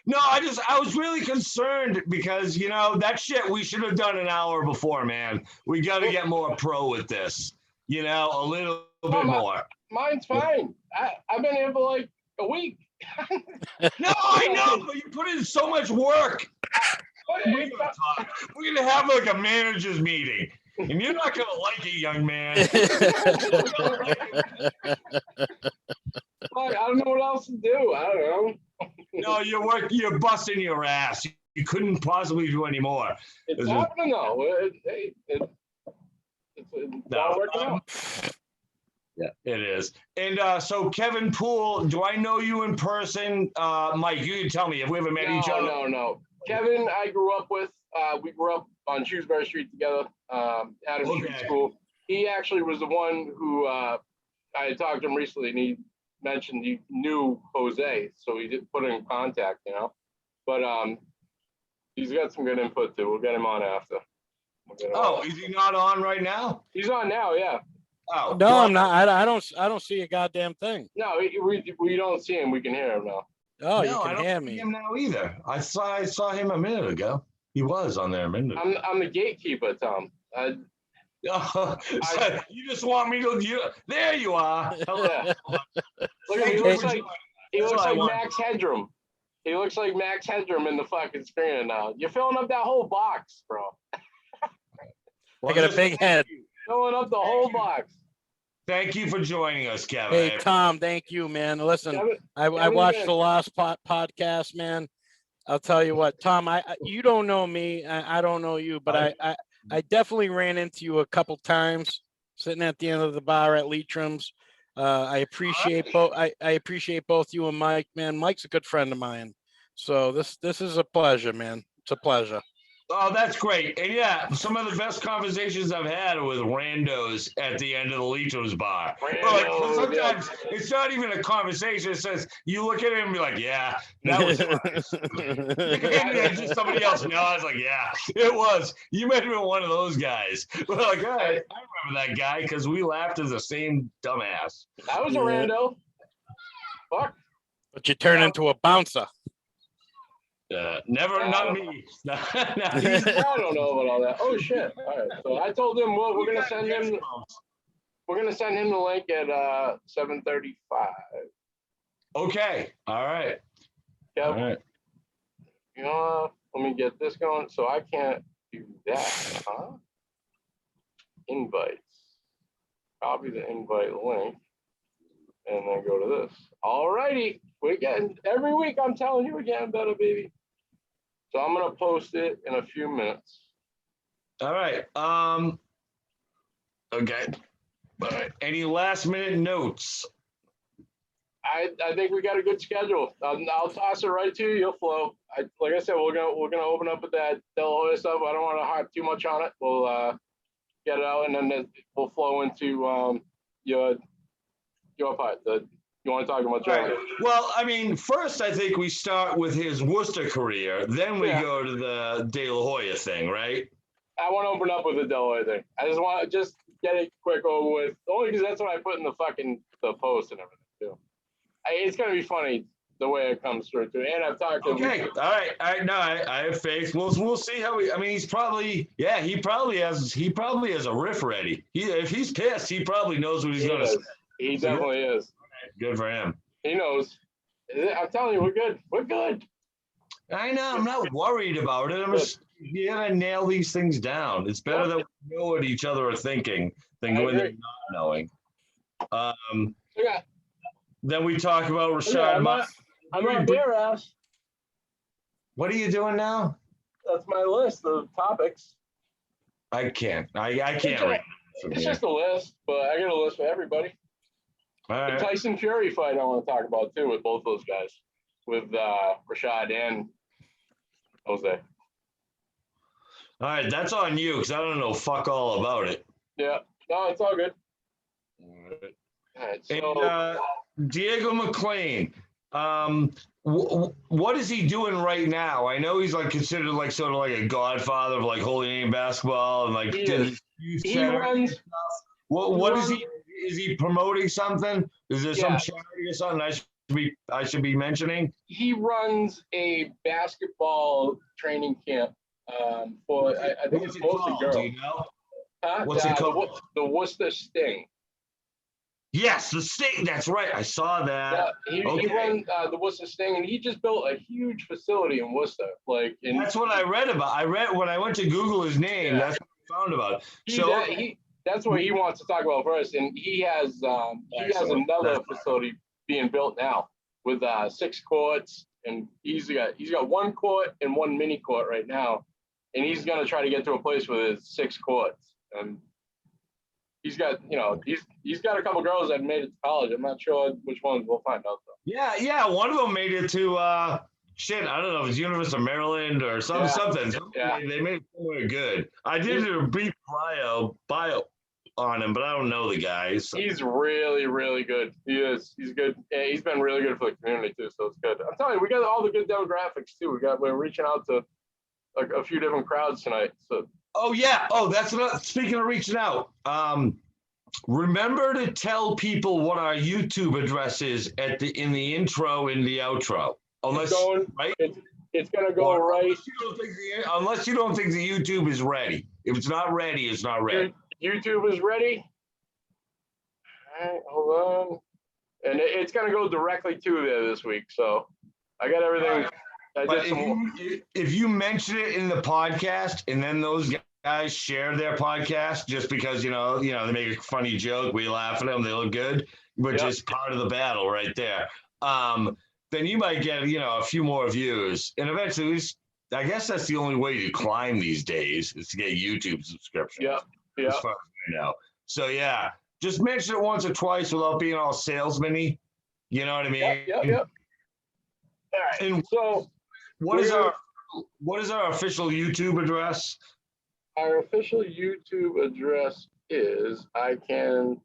No, I was really concerned because, that shit we should have done an hour before, man. We got to get more pro with this, a little bit more. Mine's fine. I've been here for like a week. No, I know, but you put in so much work. We're going to have like a manager's meeting, and you're not going to like it, young man. I don't know what else to do. I don't know. No, you're busting your ass. You couldn't possibly do any more. It's happening though. It's not working out. Yeah, it is. And so, Kevin Poole, do I know you in person? Mike, you can tell me if we ever met each other. No. Kevin, I grew up with. We grew up on Shrewsbury Street together at a street school. He actually was the one who I had talked to him recently, and he mentioned he knew Jose, so he did put in contact, But he's got some good input too. We'll get him on after. Is he not on right now? He's on now, yeah. Oh no, I'm not. I don't see a goddamn thing. No, we don't see him. We can hear him now. Oh, no, you can I don't hear see me him now either. I saw him a minute ago. He was on there a minute ago. I'm the gatekeeper, Tom. You just want me to? There you are. Yeah. Look, he looks like Max Headroom. He looks like Max Headroom in the fucking screen now. You're filling up that whole box, bro. I got a big head. Filling up the whole box. Thank you for joining us, Kevin. Hey, Tom, thank you, man. Listen, I watched the last podcast, man. I'll tell you what, Tom, you don't know me. I don't know you, but I definitely ran into you a couple times sitting at the end of the bar at Leitrim's. I appreciate both. I appreciate both you and Mike, man. Mike's a good friend of mine. So this is a pleasure, man. It's a pleasure. Oh, that's great. And yeah, some of the best conversations I've had are with randos at the end of the Leitrim's bar. Sometimes it's not even a conversation. It says, you look at it and be like, yeah, that was fun. Just somebody else nods like, yeah, it was. You might have been one of those guys. We're like, all right, I remember that guy because we laughed as the same dumbass. I was a rando. Fuck. But you turn into a bouncer. Not me. I don't know about all that. Oh shit! All right, so I told him we're gonna send him. We're gonna send him the link at 7:35. Okay. All right. Yep. All right. Let me get this going. So I can't do that, huh? Invites. Copy the invite link, and then go to this. All righty. We're getting every week. I'm telling you, we're getting better, baby. So I'm gonna post it in a few minutes. All right. Okay. All right. Any last minute notes? I think we got a good schedule. I'll toss it right to you. You'll flow. Like I said, we're gonna open up with that De La Hoya stuff. I don't want to harp too much on it. We'll get it out, and then we'll flow into your part. You want to talk about Charlie? Right. Well, I mean, first I think we start with his Worcester career, then we go to the De La Hoya thing, right? I want to open up with the De La Hoya thing. I just want to get it quick over with, only because that's what I put in the post and everything too. It's gonna be funny the way it comes through too. And I've talked to him. Okay, all right. No, I have faith. We'll see how he's probably he probably has a riff ready. If he's pissed, he probably knows what he's gonna say. He definitely is. Good for him. He knows. I'm telling you, we're good. We're good. I know. I'm not worried about it. You gotta nail these things down. It's better that we know what each other are thinking than going there not knowing. Then we talk about Rashad. I'm on beer ass. What are you doing now? That's my list of topics. I can't. I can't read. It's just a list, but I got a list for everybody. All right. The Tyson Fury fight I want to talk about too with both those guys, with Rashad and Jose. All right, that's on you because I don't know fuck all about it. Yeah, no, it's all good. All right, so Diego Mclean, what is he doing right now? I know he's like considered like sort of like a godfather of like Holy Name basketball and like he runs. What is he? Is he promoting something? Is there some charity or something? I should be mentioning? He runs a basketball training camp for I think What's it's it mostly called? girls. Do you know? Huh? What's it called? The Worcester Sting. Yes, the Sting. That's right. I saw that. Yeah, he runs the Worcester Sting, and he just built a huge facility in Worcester. That's what I read about. I read when I went to Google his name. Yeah. That's what I found about. That's what he wants to talk about first, and he has another facility being built now with 6 courts, and he's got 1 court and 1 mini court right now, and he's gonna try to get to a place with his 6 courts. And he's got he's got a couple girls that made it to college. I'm not sure which ones. We'll find out though. Yeah. One of them made it to I don't know if it's University of Maryland or something. Yeah. They made it somewhere good. I did a brief bio on him, but I don't know the guy. So. He's really, really good. He is. He's good. Yeah, he's been really good for the community too, so it's good. I'm telling you, we got all the good demographics too. We're reaching out to a few different crowds tonight. So. Oh yeah. Oh, that's what. Speaking of reaching out, remember to tell people what our YouTube address is in the intro and the outro. Unless it's gonna go right. Unless you don't think the YouTube is ready. If it's not ready, it's not ready. YouTube is ready. All right, hold on. And it's gonna go directly to there this week. So I got everything. But if you mention it in the podcast and then those guys share their podcast just because they make a funny joke, we laugh at them, they look good, which is part of the battle right there. Then you might get a few more views, and eventually, I guess that's the only way to climb these days is to get YouTube subscriptions. Yeah. As far as I know. So yeah, just mention it once or twice without being all salesman-y. You know what I mean? Yep. All right. And so what is our official YouTube address? Our official YouTube address is you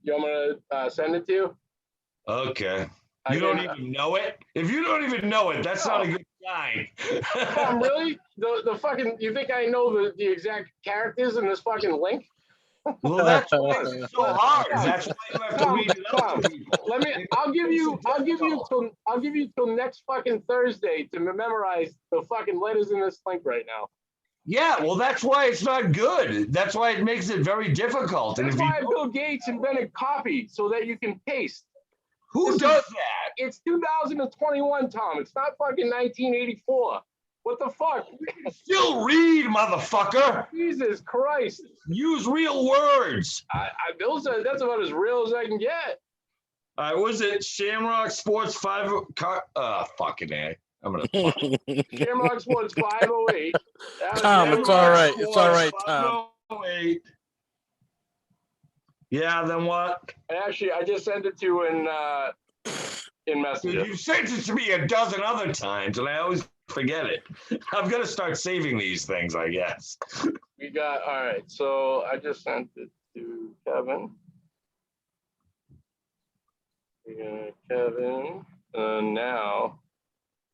want me to send it to you? Okay. You don't even know it? If you don't even know it, that's not a good sign. Really? The fucking, you think I know the exact characters in this fucking link? Well, that's why it's so hard. That's why you have to read it out to people. I'll give you till next fucking Thursday to memorize the fucking letters in this link right now. Yeah, well, that's why it's not good. That's why it makes it very difficult. That's why Bill Gates invented copy so that you can paste. Who does that? It's 2021, Tom. It's not fucking 1984. What the fuck? Still read, motherfucker. Jesus Christ. Use real words. That's about as real as I can get. Was it Shamrock Sports 5? Fucking A. I'm gonna. Shamrock Sports 508. Tom, it's all right. It's all right, Tom. 508. Yeah, then what? Actually, I just sent it to you in Messenger. You sent it to me a dozen other times, and I always forget it. I'm gonna start saving these things, I guess. All right. So I just sent it to Kevin. We got Kevin. Now,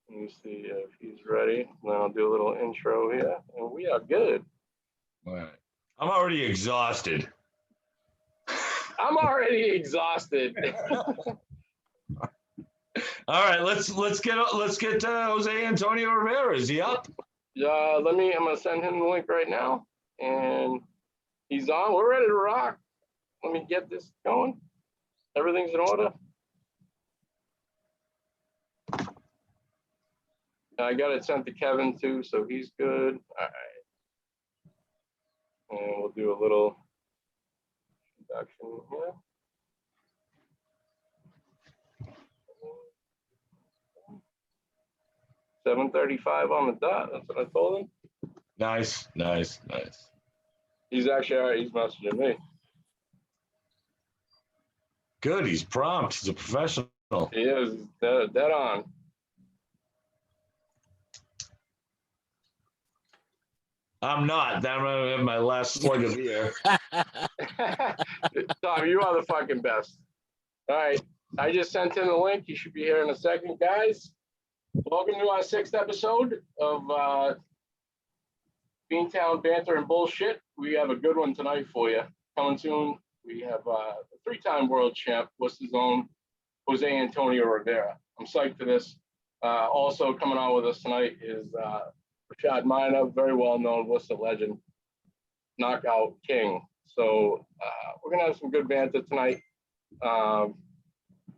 let me see if he's ready. Then I'll do a little intro here, and we are good. All right. I'm already exhausted. I'm already exhausted. All right, let's get Jose Antonio Rivera. Is he up? I'm gonna send him the link right now, and he's on. We're ready to rock. Let me get this going. Everything's in order. I got it sent to Kevin too, so he's good. All right, and we'll do a little introduction here. $7:35 on the dot. That's what I told him. Nice. He's actually all right. He's messaging me. Good. He's prompt. He's a professional. He is dead on. I'm not. I'm gonna have my last slug of beer. Tom, you are the fucking best. All right. I just sent in the link. You should be here in a second, guys. Welcome to our 6th episode of BeanTown, Banter, and Bullshit. We have a good one tonight for you. Coming soon, we have a 3-time world champ, what's his own, Jose Antonio Rivera. I'm psyched for this. Also coming on with us tonight is Rashad Minor, very well known Worcester legend, knockout king. So we're gonna have some good banter tonight. We're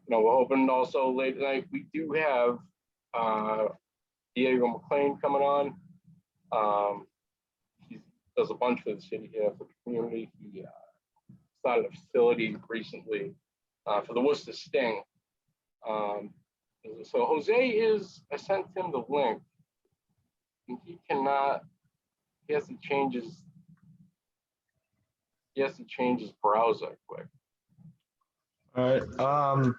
hoping also late tonight we do have Diego Mclean coming on. He does a bunch for the city here for the community. He started a facility recently for the Worcester Sting. So Jose I sent him the link, and he has to change his browser quick. All right.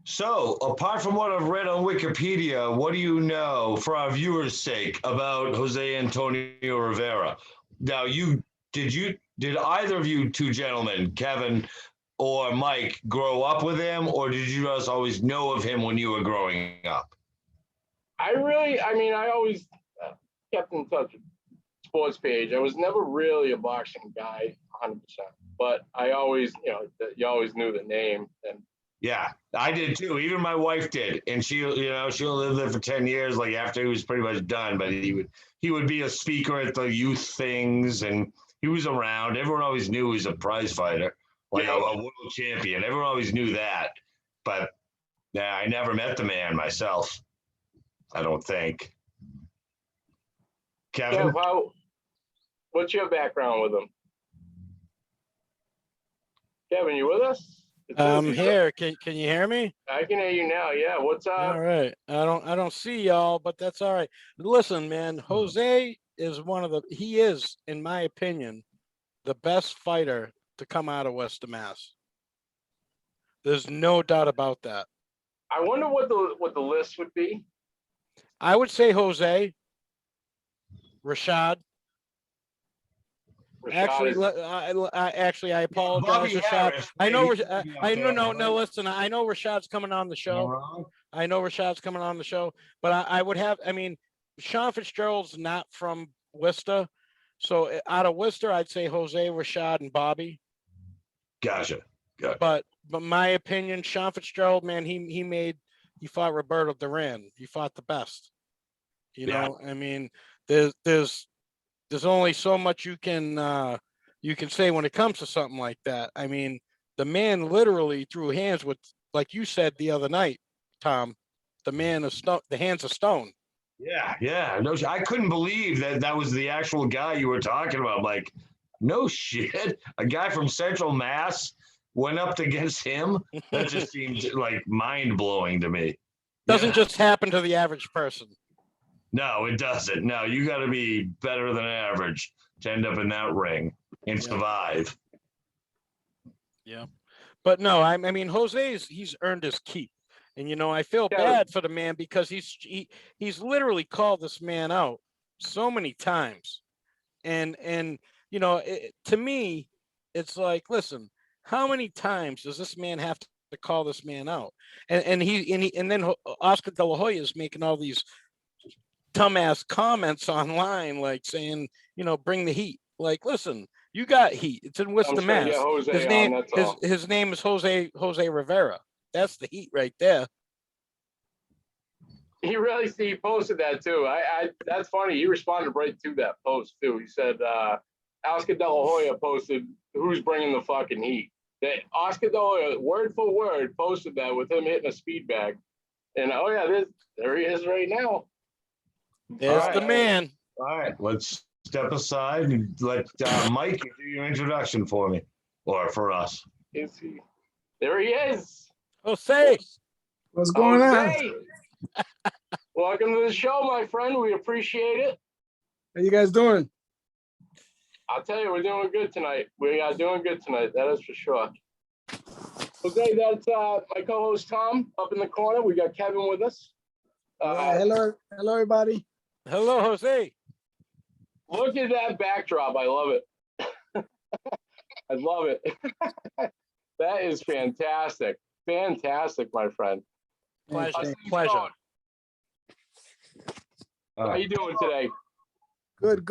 So apart from what I've read on Wikipedia, what do you know for our viewers' sake about Jose Antonio Rivera? Now, did either of you two gentlemen, Kevin or Mike, grow up with him, or did you guys always know of him when you were growing up? I always kept in touch with sports page. I was never really a boxing guy 100%, but I always, you always knew the name. And yeah, I did too. Even my wife did, and she lived there for 10 years. Like after he was pretty much done, but he would be a speaker at the youth things, and he was around. Everyone always knew he was a prize fighter, like a world champion. Everyone always knew that, but yeah, I never met the man myself. I don't think. Kevin, what's your background with him? Kevin, you with us? I'm here. Can you hear me? I can hear you now. Yeah. What's up? All right. I don't see y'all, but that's all right. Listen, man, Jose is he is, in my opinion, the best fighter to come out of Worcester, Mass. There's no doubt about that. I wonder what the list would be. I would say Jose, Rashad. Actually, I apologize, Rashad. I know. No. Listen, I know Rashad's coming on the show. But I would have. I mean, Sean Fitzgerald's not from Worcester, so out of Worcester, I'd say Jose, Rashad, and Bobby. Gotcha. But my opinion, Sean Fitzgerald, man, he fought Roberto Duran. He fought the best. I mean, there's only so much you can say when it comes to something like that. I mean, the man literally threw hands with, like you said the other night, Tom, the hands of stone. Yeah. No, I couldn't believe that was the actual guy you were talking about. Like, no shit. A guy from Central Mass went up against him. That just seems like mind blowing to me. Doesn't just happen to the average person. No, it doesn't. No, you got to be better than average to end up in that ring and survive. Yeah. But no, I mean, he's earned his keep. And, I feel bad for the man because he's literally called this man out so many times. And to me, it's like, listen, how many times does this man have to call this man out? And then Oscar De La Hoya is making all these dumbass comments online, like saying, bring the heat. Like, listen, you got heat. It's in Worcester, Mass. His name is Jose Rivera. That's the heat right there. He posted that too. That's funny. He responded right to that post too. He said, Oscar De La Hoya posted, "Who's bringing the fucking heat?" That Oscar De La Hoya, word for word, posted that with him hitting a speed bag. And there he is right now. There's the man. All right, let's step aside and let Mike do your introduction for me, or for us. There he is. Jose. What's going on? Welcome to the show, my friend. We appreciate it. How you guys doing? I'll tell you, we're doing good tonight. We are doing good tonight. That is for sure. Okay, that's my co-host Tom up in the corner. We got Kevin with us. Hello, everybody. Hello, Jose. Look at that backdrop. I love it. I love it. That is fantastic. Fantastic, my friend. Pleasure. How you doing today? Good.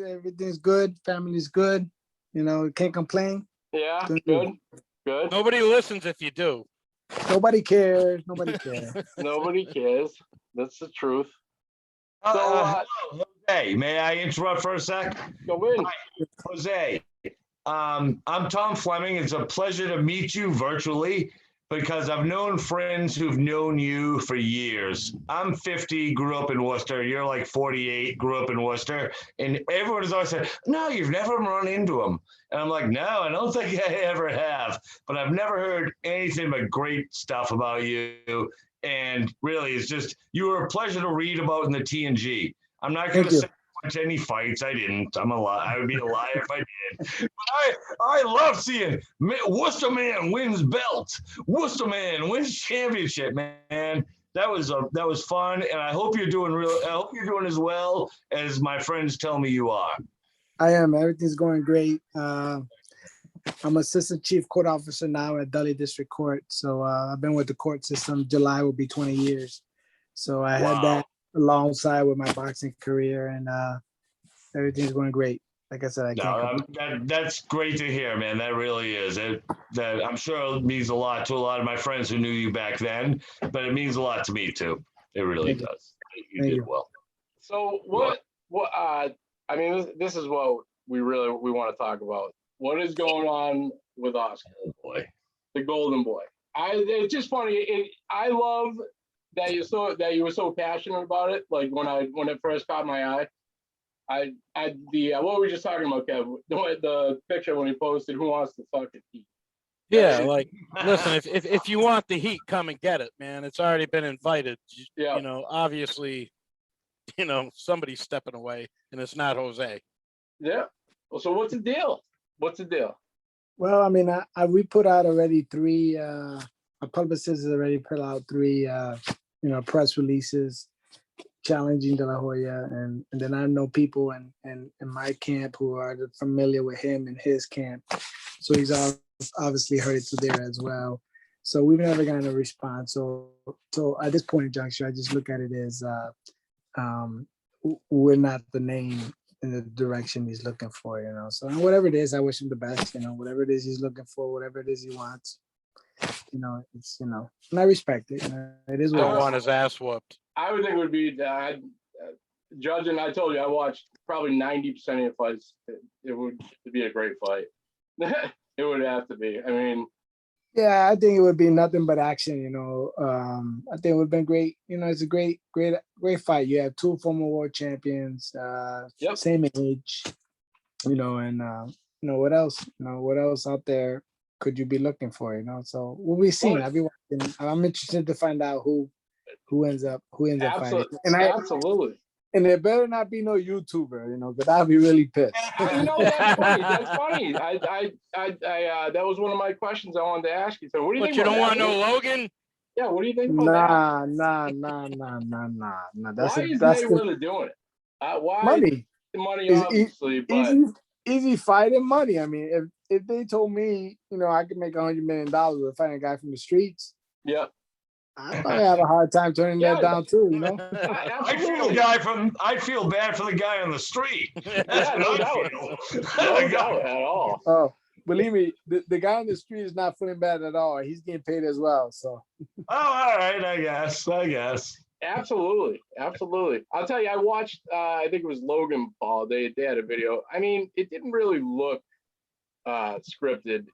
Everything's good. Family's good. Can't complain. Yeah, good. Nobody listens if you do. Nobody cares. Nobody cares. Nobody cares. That's the truth. Jose, may I interrupt for a sec? Go in. Hi, Jose, I'm Tom Fleming. It's a pleasure to meet you virtually because I've known friends who've known you for years. I'm 50, grew up in Worcester. You're like 48, grew up in Worcester. And everyone has always said, no, you've never run into him. And I'm like, no, I don't think I ever have. But I've never heard anything but great stuff about you. And really, it's just, you were a pleasure to read about in the TNG. I'm not going to say much any fights. I didn't. I'm a lie. I would be a liar if I did. But I love seeing Worcester man wins belt. Worcester man wins championship, man. That was fun, and I hope you're doing I hope you're doing as well as my friends tell me you are. I am. Everything's going great. I'm assistant chief court officer now at Dudley District Court. So I've been with the court system. July will be 20 years. So I had that alongside with my boxing career, and everything's going great. Like I said, I can't. That's great to hear, man. That really is. That I'm sure it means a lot to a lot of my friends who knew you back then, but it means a lot to me too. It really does. You did well. So I mean, this is what we want to talk about. What is going on with Oscar? Oh boy, the Golden Boy. It's just funny. I love that you were so passionate about it. Like when it first caught my eye. What were we just talking about, Kev? The picture when he posted, "Who wants to fuck it?" Yeah, like listen, if you want the heat, come and get it, man. It's already been invited. Yeah. You know, obviously, somebody's stepping away, and it's not Jose. Yeah. Well, so what's the deal? Well, I mean, we put out already three. Our publicist has already put out three, press releases challenging De La Hoya, and then I know people in my camp who are familiar with him and his camp, so he's obviously heard it through there as well. So we've never gotten a response. So at this point in juncture, I just look at it as we're not the name in the direction he's looking for, So whatever it is, I wish him the best. Whatever it is he's looking for, whatever it is he wants. It's and I respect it. It is what I want his ass whooped. I would think it would be judging. I told you I watched probably 90% of your fights. It would be a great fight. It would have to be. I mean, yeah, I think it would be nothing but action. I think it would have been great. It's a great fight. You have two former world champions, same age. And what else? What else out there could you be looking for? So we'll be seeing. I'll be watching. I'm interested to find out who ends up fighting. And absolutely. And there better not be no YouTuber, but I'll be really pissed. That's funny. That's funny. I that was one of my questions I wanted to ask you. So what do you think? But you don't want no Logan? Yeah, what do you think about that? Nah. Why is Mayweather doing it? Why? Money. Money, obviously, but easy fighting money. I mean, if they told me, I could make $100 million with fighting a guy from the streets. Yeah. I probably have a hard time turning that down too, I feel bad for the guy on the street. That's no doubt. No doubt at all. Oh, believe me, the guy on the street is not feeling bad at all. He's getting paid as well. So. Oh, all right. I guess. Absolutely. I'll tell you, I watched. I think it was Logan Paul. They had a video. I mean, it didn't really look scripted,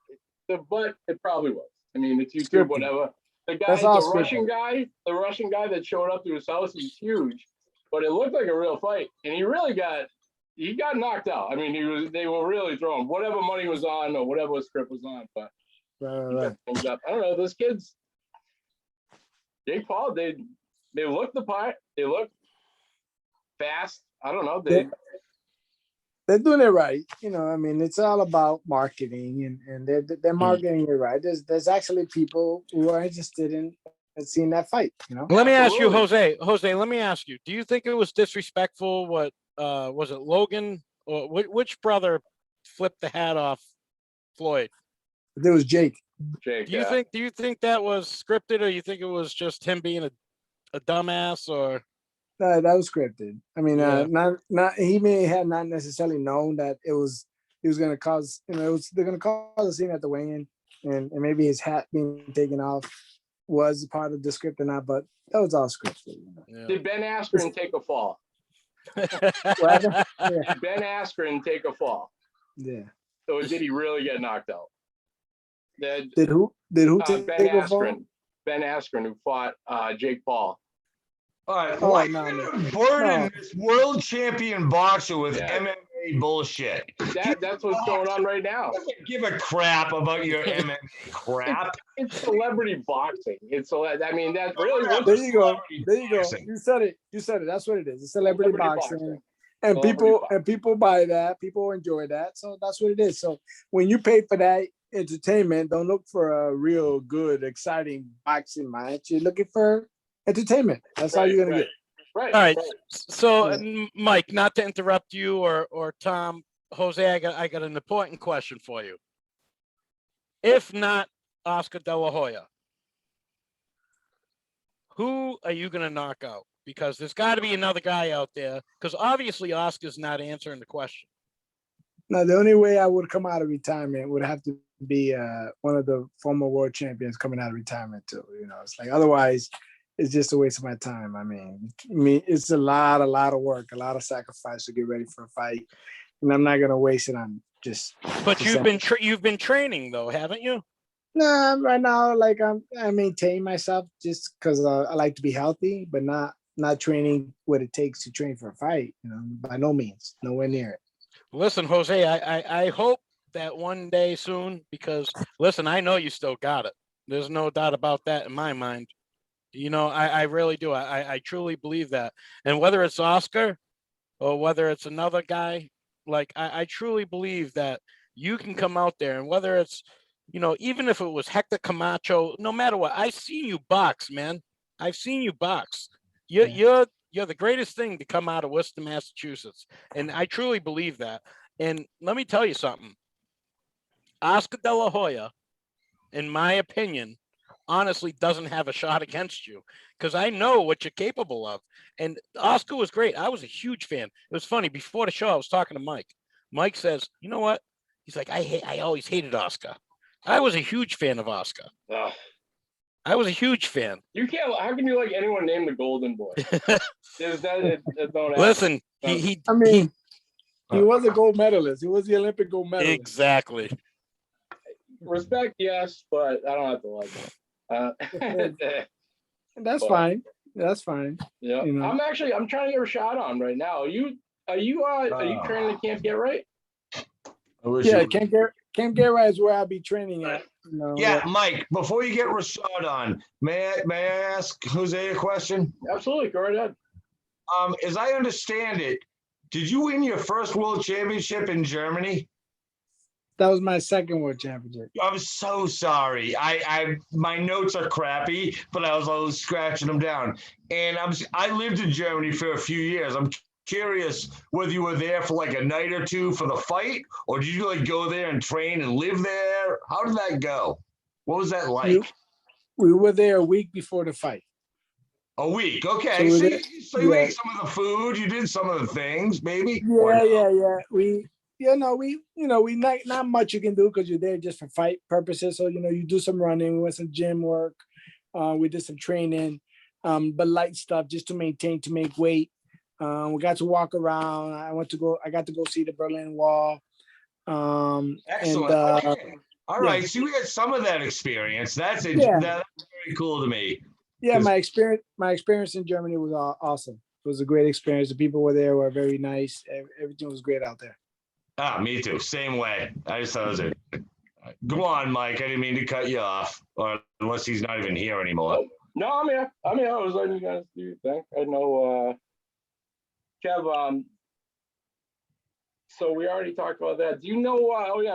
but it probably was. I mean, it's YouTube, whatever. The Russian guy that showed up to his house, he's huge, but it looked like a real fight, and he got knocked out. I mean, they were really throwing whatever money was on or whatever script was on, but right. I don't know, those kids, Jake Paul, they look the part, they look fast. I don't know, they're doing it right. It's all about marketing, and they're marketing it right. There's actually people who are interested in seeing that fight. Let me ask you, Jose. Let me ask you. Do you think it was disrespectful? What was it, Logan or which brother flipped the hat off Floyd? There was Jake. Do you think that was scripted, or you think it was just him being a dumbass, or? That was scripted. I mean, he may have not necessarily known that he was going to cause, they're going to cause a scene at the weigh-in, and maybe his hat being taken off was part of the script or not, but that was all scripted. You know? Yeah. Did Ben Askren take a fall? What happened? Yeah. Ben Askren take a fall? Yeah. Or did he really get knocked out? Did who take Ben a fall? Askren. Ben Askren, who fought Jake Paul. All right, Oh, why no, you no. gonna burden No. this world champion boxer with Yeah. MMA bullshit? That's what's going on right now. Doesn't give a crap about your MMA crap. It's celebrity boxing. It's I mean, that's really what There you go. There you go. Boxing. You said it. You said it. That's what it is. It's celebrity boxing. And Celebrity people buy that. People enjoy that. So that's what it is. So when you pay for that entertainment, don't look for a real good, exciting boxing match. You're looking for entertainment. That's all you're gonna get. Right. All right. So, Yeah. Mike, not to interrupt you or Tom, Jose, I got an important question for you. If not Oscar De La Hoya, who are you going to knock out? Because there's got to be another guy out there. Because obviously Oscar's not answering the question. Now, the only way I would come out of retirement would have to be one of the former world champions coming out of retirement too. You know, it's like otherwise, it's just a waste of my time. I mean, it's a lot of work, a lot of sacrifice to get ready for a fight, and I'm not gonna waste it on just. But you've been training though, haven't you? No, right now, like I maintain myself just because I like to be healthy, but not training what it takes to train for a fight. You know, by no means, nowhere near it. Listen, Jose, I hope that one day soon, because listen, I know you still got it. There's no doubt about that in my mind. You know, I really do. I truly believe that. And whether it's Oscar or whether it's another guy, like I truly believe that you can come out there, and whether it's, you know, even if it was Hector Camacho, no matter what, I've seen you box, man. I've seen you box. You're the greatest thing to come out of Worcester, Massachusetts. And I truly believe that. And let me tell you something. Oscar De La Hoya, in my opinion, honestly doesn't have a shot against you, because I know what you're capable of. And Oscar was great. I was a huge fan. It was funny. Before the show, I was talking to Mike. Mike says, you know what? He's like, I always hated Oscar. I was a huge fan of Oscar. I was a huge fan. You can't. How can you like anyone named the Golden Boy? Listen, he was a gold medalist. He was the Olympic gold medalist. Exactly. Respect, yes, but I don't have to like it. That's fine. That's fine. Yeah, you know? I'm trying to get Rashad on right now. Are you training at Camp Get Right? Yeah, Camp Get Right is where I'll be training at. You know, yeah, Mike, before you get Rashad on, may I ask Jose a question? Absolutely, go right ahead. As I understand it, did you win your first world championship in Germany? That was my second world championship. I'm so sorry. My notes are crappy, but I was scratching them down. And I lived in Germany for a few years. I'm curious whether you were there for like a night or two for the fight, or did you like go there and train and live there? How did that go? What was that like? We were there a week before the fight. A week, okay. So you ate some of the food, you did some of the things, maybe. Yeah. We not much you can do because you're there just for fight purposes. So you do some running, we went some gym work, we did some training, but light stuff just to make weight. We got to walk around. I got to go see the Berlin Wall. Excellent. Okay. All right. So we had some of that experience. That's very cool to me. Yeah, my experience in Germany was awesome. It was a great experience. The people were very nice. Everything was great out there. Me too. Same way. I just thought it was a. Go on, Mike. I didn't mean to cut you off, or unless he's not even here anymore. No, I'm here. I was letting you guys do your thing. I know. Kev, so we already talked about that. Do you know,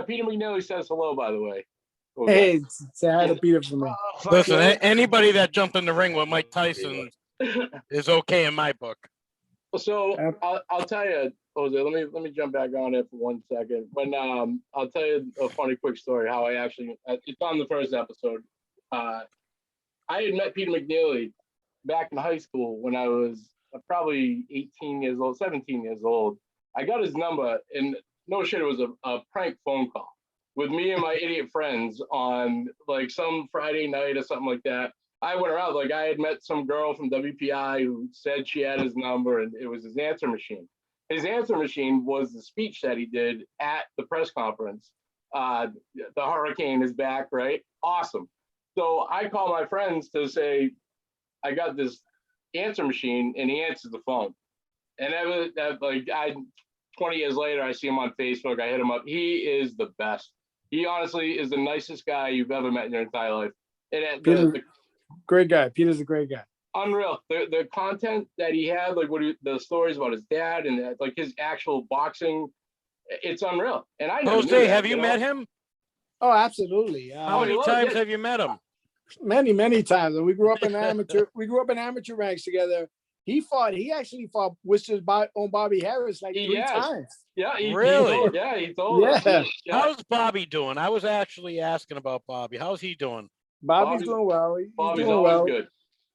Peter McNeely says hello, by the way. Hey, say hi to Peter for me. Listen, anybody that jumped in the ring with Mike Tyson is okay in my book. So I'll tell you, Jose, let me jump back on it for 1 second. When I'll tell you a funny quick story, how I actually, it's on the first episode. I had met Peter McNeely back in high school when I was probably 17 years old. I got his number, and no shit, it was a prank phone call with me and my idiot friends on like some Friday night or something like that. I went around, like I had met some girl from WPI who said she had his number and it was his answer machine. His answer machine was the speech that he did at the press conference. The hurricane is back, right? Awesome. So I call my friends to say, I got this answer machine, and he answers the phone. And that 20 years later, I see him on Facebook. I hit him up. He is the best. He honestly is the nicest guy you've ever met in your entire life. And great guy. Peter's a great guy. Unreal. The content that he had, like the stories about his dad and like his actual boxing, it's unreal. And I never Jose, have you met him? Oh, absolutely. How many times have you met him? Many times. And we grew up in amateur ranks together. He actually fought Worcester's own Bobby Harris like 3 times. Yeah, really? He told us. Yeah. How's Bobby doing? I was actually asking about Bobby. How's he doing? Bobby's doing well. Bobby's always good.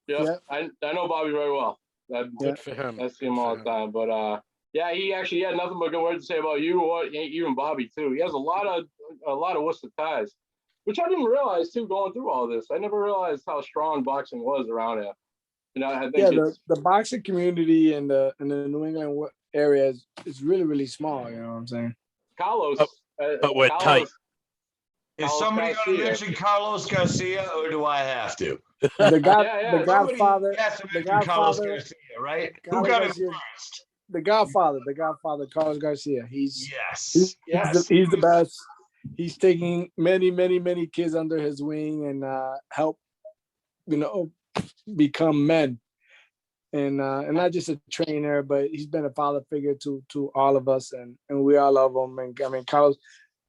Yeah. I know Bobby very well. Good for him. I see him all the time. But yeah, he actually had nothing but good words to say about you, or even Bobby too. He has a lot of Worcester ties, which I didn't realize too going through all this. I never realized how strong boxing was around here. You know, I think the boxing community in the New England area is really, really small. You know what I'm saying? Carlos, but we're tight. Is somebody going to mention Carlos Garcia, or do I have to? The Godfather, Carlos Garcia, right? Who got it first? The Godfather, Carlos Garcia. He's the best. He's taking many kids under his wing and help, become men. And not just a trainer, but he's been a father figure to all of us, and we all love him. And I mean, Carlos,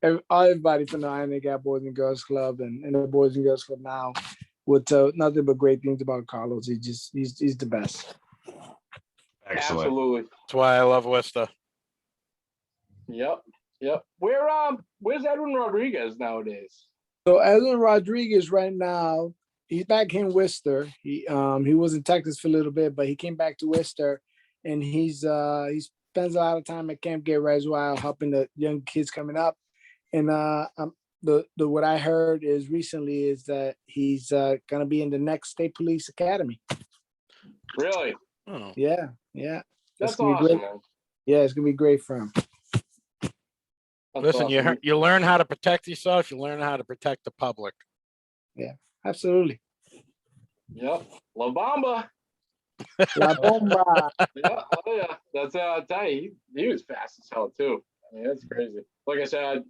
everybody from the Iron Gap Boys and Girls Club and the Boys and Girls Club now would tell nothing but great things about Carlos. He's the best. Excellent. Absolutely. That's why I love Worcester. Yep. Where's Edwin Rodriguez nowadays? So Edwin Rodriguez right now, he's back in Worcester. He was in Texas for a little bit, but he came back to Worcester, and he spends a lot of time at Camp Gay Reswell helping the young kids coming up. And what I heard is recently is that he's gonna be in the next State Police Academy. Really? Oh. Yeah. That's awesome, man. Yeah, it's gonna be great for him. Listen, awesome. You learn how to protect yourself. You learn how to protect the public. Yeah, absolutely. Yep. La Bamba. La Bomba. Yeah. That's how I tell you. He was fast as hell too. I mean, that's crazy. Like I said,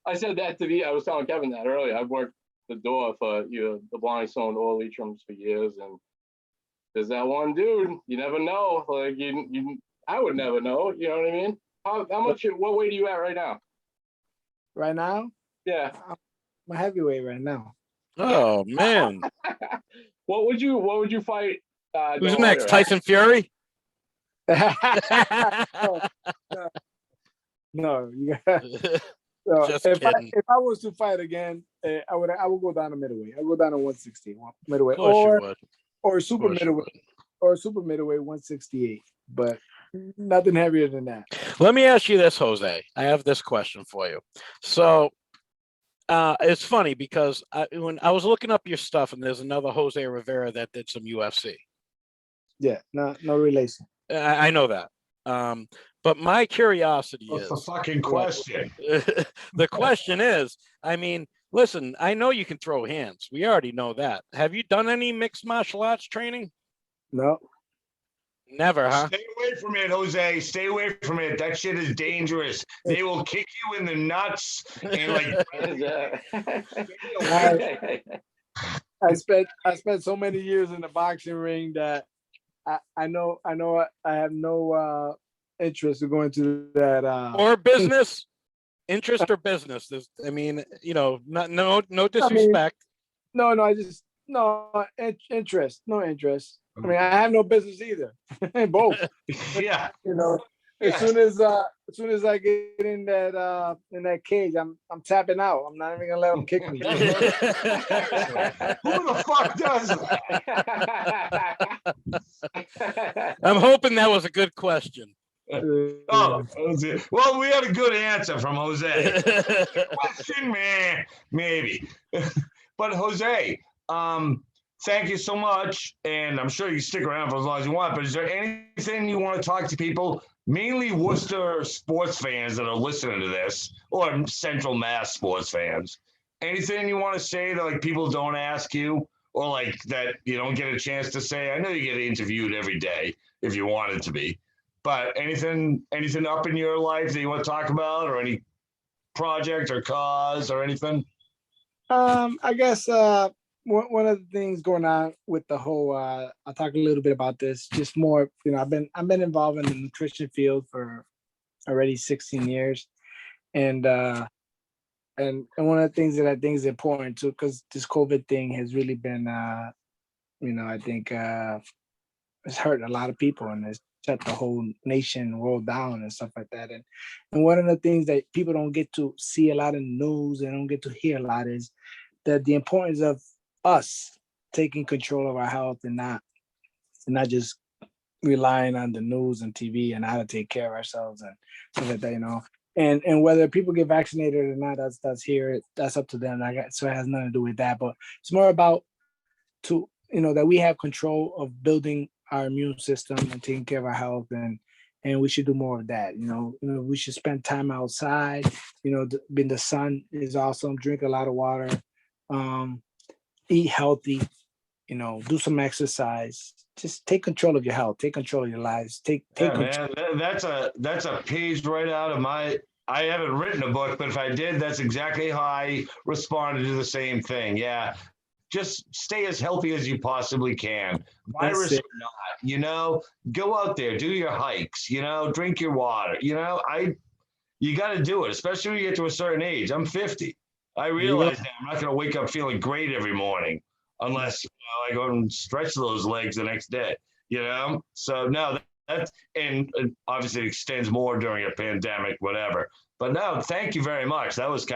I said that I was telling Kevin that earlier. I've worked the door for the Blind Stone Oil Leatrums for years, and there's that one dude. You never know. Like I would never know. You know what I mean? How much? What weight are you at right now? Right now? Yeah. I'm a heavyweight right now. Oh man. What would you fight? Who's next? Tyson Fury? No. So if I was to fight again, I would go down to middleweight. I would go down to 160 middleweight, or super middleweight, 168. But nothing heavier than that. Let me ask you this, Jose. I have this question for you. So it's funny because when I was looking up your stuff, and there's another Jose Rivera that did some UFC. Yeah, no relation. I know that. But my curiosity is the fucking question. The question is, I mean, listen, I know you can throw hands. We already know that. Have you done any mixed martial arts training? No. Never, huh? Stay away from it, Jose. Stay away from it. That shit is dangerous. They will kick you in the nuts and I spent so many years in the boxing ring that I know I have no interest in going to that or business. Interest or business? I mean, no disrespect. Interest. No interest. I mean, I have no business either. Both. Yeah. As soon as I get in that cage, I'm tapping out. I'm not even gonna let them kick me. Who the fuck does that? I'm hoping that was a good question. Oh, well, we had a good answer from Jose. Question, man, maybe. But Jose, thank you so much. And I'm sure you stick around for as long as you want, but is there anything you want to talk to people, mainly Worcester sports fans that are listening to this, or Central Mass sports fans? Anything you want to say that like people don't ask you, or like that you don't get a chance to say? I know you get interviewed every day if you wanted to be, but anything up in your life that you want to talk about, or any project or cause or anything? I guess one of the things going on with the whole I'll talk a little bit about this, just more, I've been involved in the nutrition field for already 16 years. And one of the things that I think is important too, because this COVID thing has really been I think it's hurt a lot of people, and it's shut the whole nation world down and stuff like that. And one of the things that people don't get to see a lot in the news and don't get to hear a lot is that the importance of us taking control of our health and not just relying on the news and TV and how to take care of ourselves and stuff like that, And whether people get vaccinated or not, that's up to them. So it has nothing to do with that. But it's more about that we have control of building our immune system and taking care of our health, and we should do more of that. We should spend time outside. The sun is awesome. Drink a lot of water. Eat healthy. Do some exercise. Just take control of your health. Take control of your lives. Take control. Man, that's a page right out of my. I haven't written a book, but if I did, that's exactly how I responded to the same thing. Yeah. Just stay as healthy as you possibly can. Virus or not, go out there, do your hikes, drink your water. You got to do it, especially when you get to a certain age. I'm 50. I realize that I'm not going to wake up feeling great every morning unless I go and stretch those legs the next day, So no, that's, and obviously it extends more during a pandemic, whatever. But no, thank you very much. That was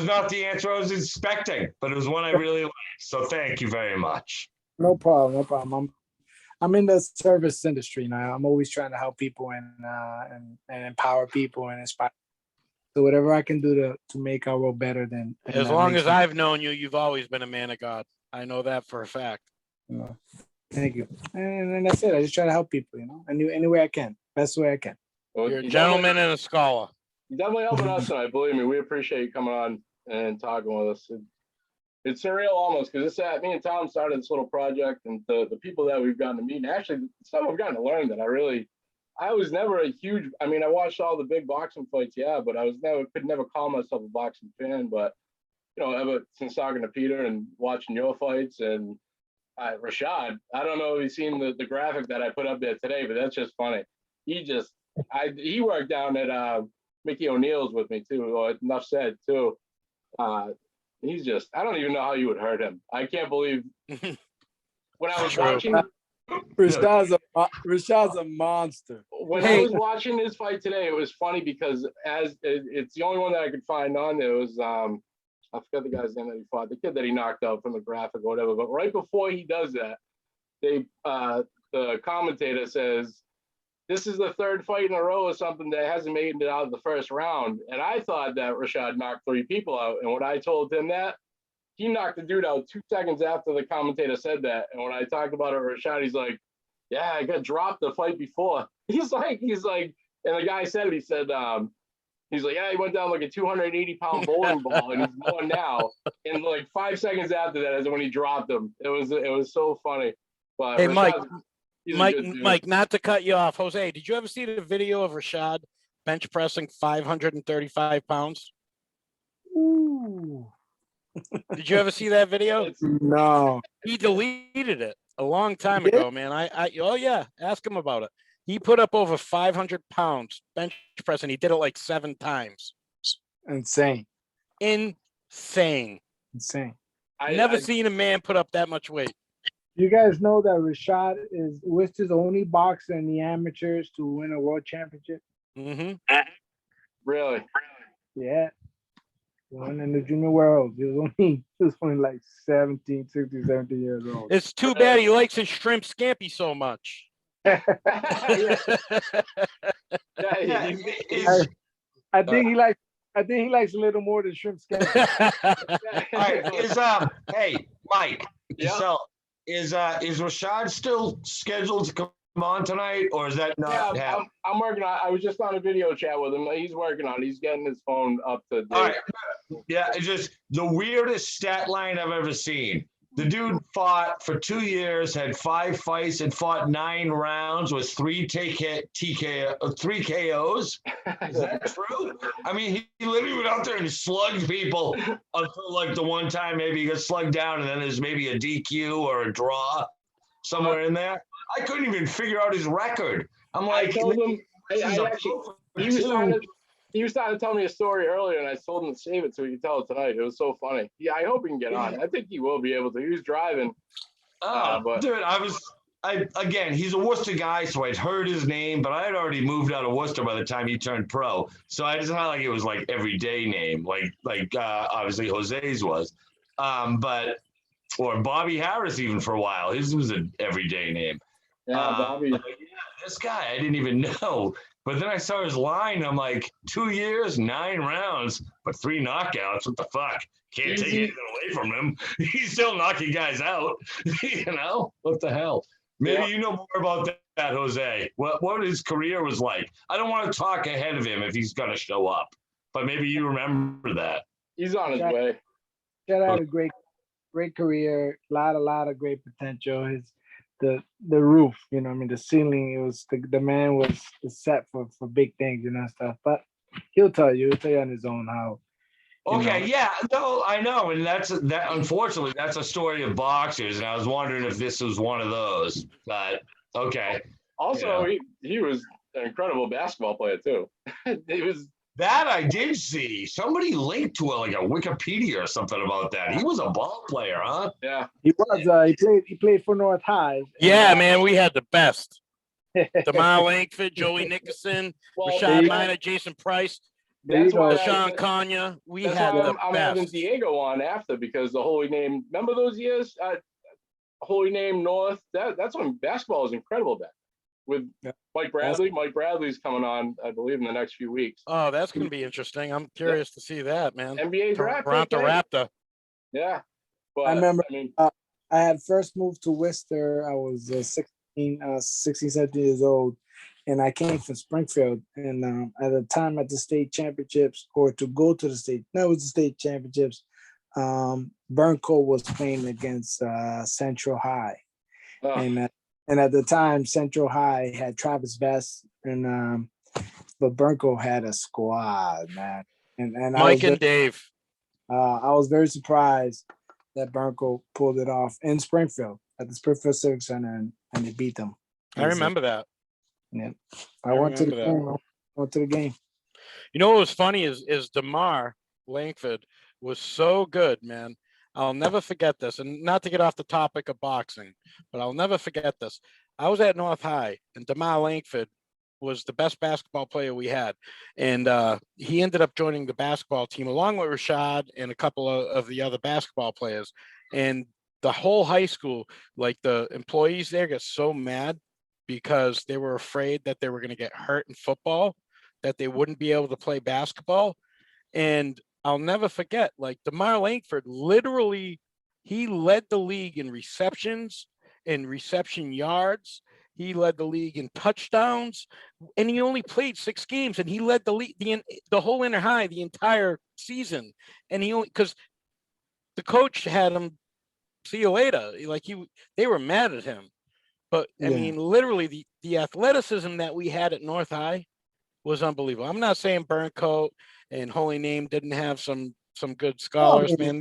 not the answer I was expecting, but it was one I really liked. So thank you very much. No problem. I'm in the service industry now. I'm always trying to help people and empower people and inspire. So whatever I can do to make our world better, then as long as I've known you, you've always been a man of God. I know that for a fact. Thank you. And that's it. I just try to help people, any way I can, best way I can. Well, you're a gentleman and a scholar. You're definitely helping us tonight. Believe me, we appreciate you coming on and talking with us. It's surreal almost, because me and Tom started this little project, and the people that we've gotten to meet, and actually some I've gotten to learn that I was never a huge, I watched all the big boxing fights, but I could never call myself a boxing fan. But, ever since talking to Peter and watching your fights and Rashad, I don't know if you've seen the graphic that I put up there today, but that's just funny. He worked down at Mickey O'Neill's with me too, or enough said too. He's just, I don't even know how you would hurt him. I can't believe when I was watching. Rashad's a monster. When I was watching this fight today, it was funny because it's the only one that I could find on there. It was I forgot the guy's name that he fought, the kid that he knocked out from the graphic or whatever. But right before he does that, the commentator says, this is the third fight in a row or something that hasn't made it out of the first round. And I thought that Rashad knocked 3 people out. And when I told him that, he knocked the dude out 2 seconds after the commentator said that. And when I talked about it, Rashad, he's like, yeah, I got dropped the fight before. He's like, and the guy said it, he said, he's like, yeah, he went down like a 280-pound bowling ball and he's going now. And like 5 seconds after that is when he dropped him. It was so funny. But hey, Rashad, Mike, not to cut you off. Jose, did you ever see the video of Rashad bench pressing 535 pounds? Ooh. Did you ever see that video? No. He deleted it a long time ago, man. Oh yeah, ask him about it. He put up over 500 pounds bench press, and he did it like 7 times. Insane. I never seen a man put up that much weight. You guys know that Rashad is Worcester's only boxer in the amateurs to win a world championship? Mm-hmm. Really? Yeah. He won in the junior world. He was only like 17 years old. It's too bad he likes his shrimp scampi so much. I think he likes a little more than shrimp scampi. All right, hey, Mike. Yeah. So is Rashad still scheduled to come on tonight, or is that not Yeah, happening? I'm working on. I was just on a video chat with him. He's working on it. He's getting his phone up to date. All right. Yeah, it's just the weirdest stat line I've ever seen. The dude fought for 2 years, had 5 fights, and fought 9 rounds with 3 3 KOs. Is that true? I mean, he literally went out there and slugged people until like the one time maybe he got slugged down, and then there's maybe a DQ or a draw somewhere in there. I couldn't even figure out his record. I'm like, I told him. He was trying to tell me a story earlier, and I told him to save it so he could tell it tonight. It was so funny. Yeah, I hope he can get on. I think he will be able to. He was driving. But dude, again, he's a Worcester guy, so I'd heard his name, but I had already moved out of Worcester by the time he turned pro. So it's not like it was like everyday name, like obviously Jose's was, or Bobby Harris even for a while. His was an everyday name. Yeah, Bobby. This guy I didn't even know. But then I saw his line. And I'm like, 2 years, 9 rounds, but 3 knockouts. What the fuck? Can't take anything away from him. He's still knocking guys out. You know what the hell? Maybe you know more about that, Jose. What his career was like. I don't want to talk ahead of him if he's gonna show up, but maybe you remember that. He's on his way. Got out a great career. A lot of great potential. The roof, you know, I mean, the ceiling, it was the man was set for big things, you know, stuff. But he'll tell you on his own how. Okay, yeah, no, I know, and that. Unfortunately, that's a story of boxers, and I was wondering if this was one of those. But okay. Also, he was an incredible basketball player too. He was. That I did see. Somebody linked to like a Wikipedia or something about that. He was a ball player, huh? Yeah. He was. He played for North High. Yeah, man, we had the best. DeMar Langford, Joey Nickerson, Rashad Minor, Jason Price, Sean Kanya. We had the I'm best. having Diego on after because the Holy Name. Remember those years? Holy Name North. That's when basketball was incredible then. With Mike Bradley. Mike Bradley's coming on, I believe, in the next few weeks. Oh, that's going to be interesting. I'm curious to see that, man. NBA draft. Toronto Raptor. Yeah. But, I remember I had first moved to Worcester. I was 16, 17 years old, and I came from Springfield. And at the time at the state championships, or to go to the state, no, it was the state championships, Burnco was playing against Central High. Oh. And at the time, Central High had Travis Best, and but Burnco had a squad, man. And Mike and Dave. I was very surprised that Burnco pulled it off in Springfield at the Springfield Civic Center, and they beat them. I remember that. Yeah, I went to the game. Went to the game. You know what was funny is DeMar Langford was so good, man. I'll never forget this, and not to get off the topic of boxing, but I'll never forget this. I was at North High, and DeMar Langford was the best basketball player we had, and he ended up joining the basketball team along with Rashad and a couple of the other basketball players. And the whole high school, like the employees there, got so mad because they were afraid that they were going to get hurt in football, that they wouldn't be able to play basketball. And I'll never forget, like DeMar Langford, literally, he led the league in receptions, in reception yards. He led the league in touchdowns, and he only played 6 games, and he led the league, the whole inner high, the entire season. And he only, because the coach had him, see you later. Like they were mad at him. But I mean, literally, the athleticism that we had at North High was unbelievable. I'm not saying Burncoat and Holy Name didn't have some good scholars, man.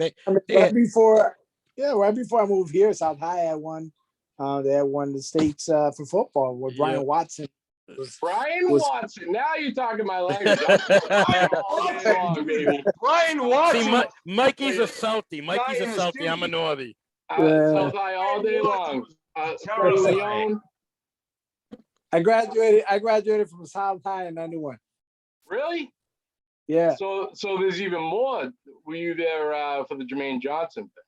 Right before I moved here, South High had won. They had won the states for football with Brian Watson. Watson. Now you're talking my language. Brian Watson. See, Mikey's a Southie. I'm a Northie. South High all day long. I graduated from South High in '91. Really? Yeah. So there's even more. Were you there for the Jermaine Johnson thing?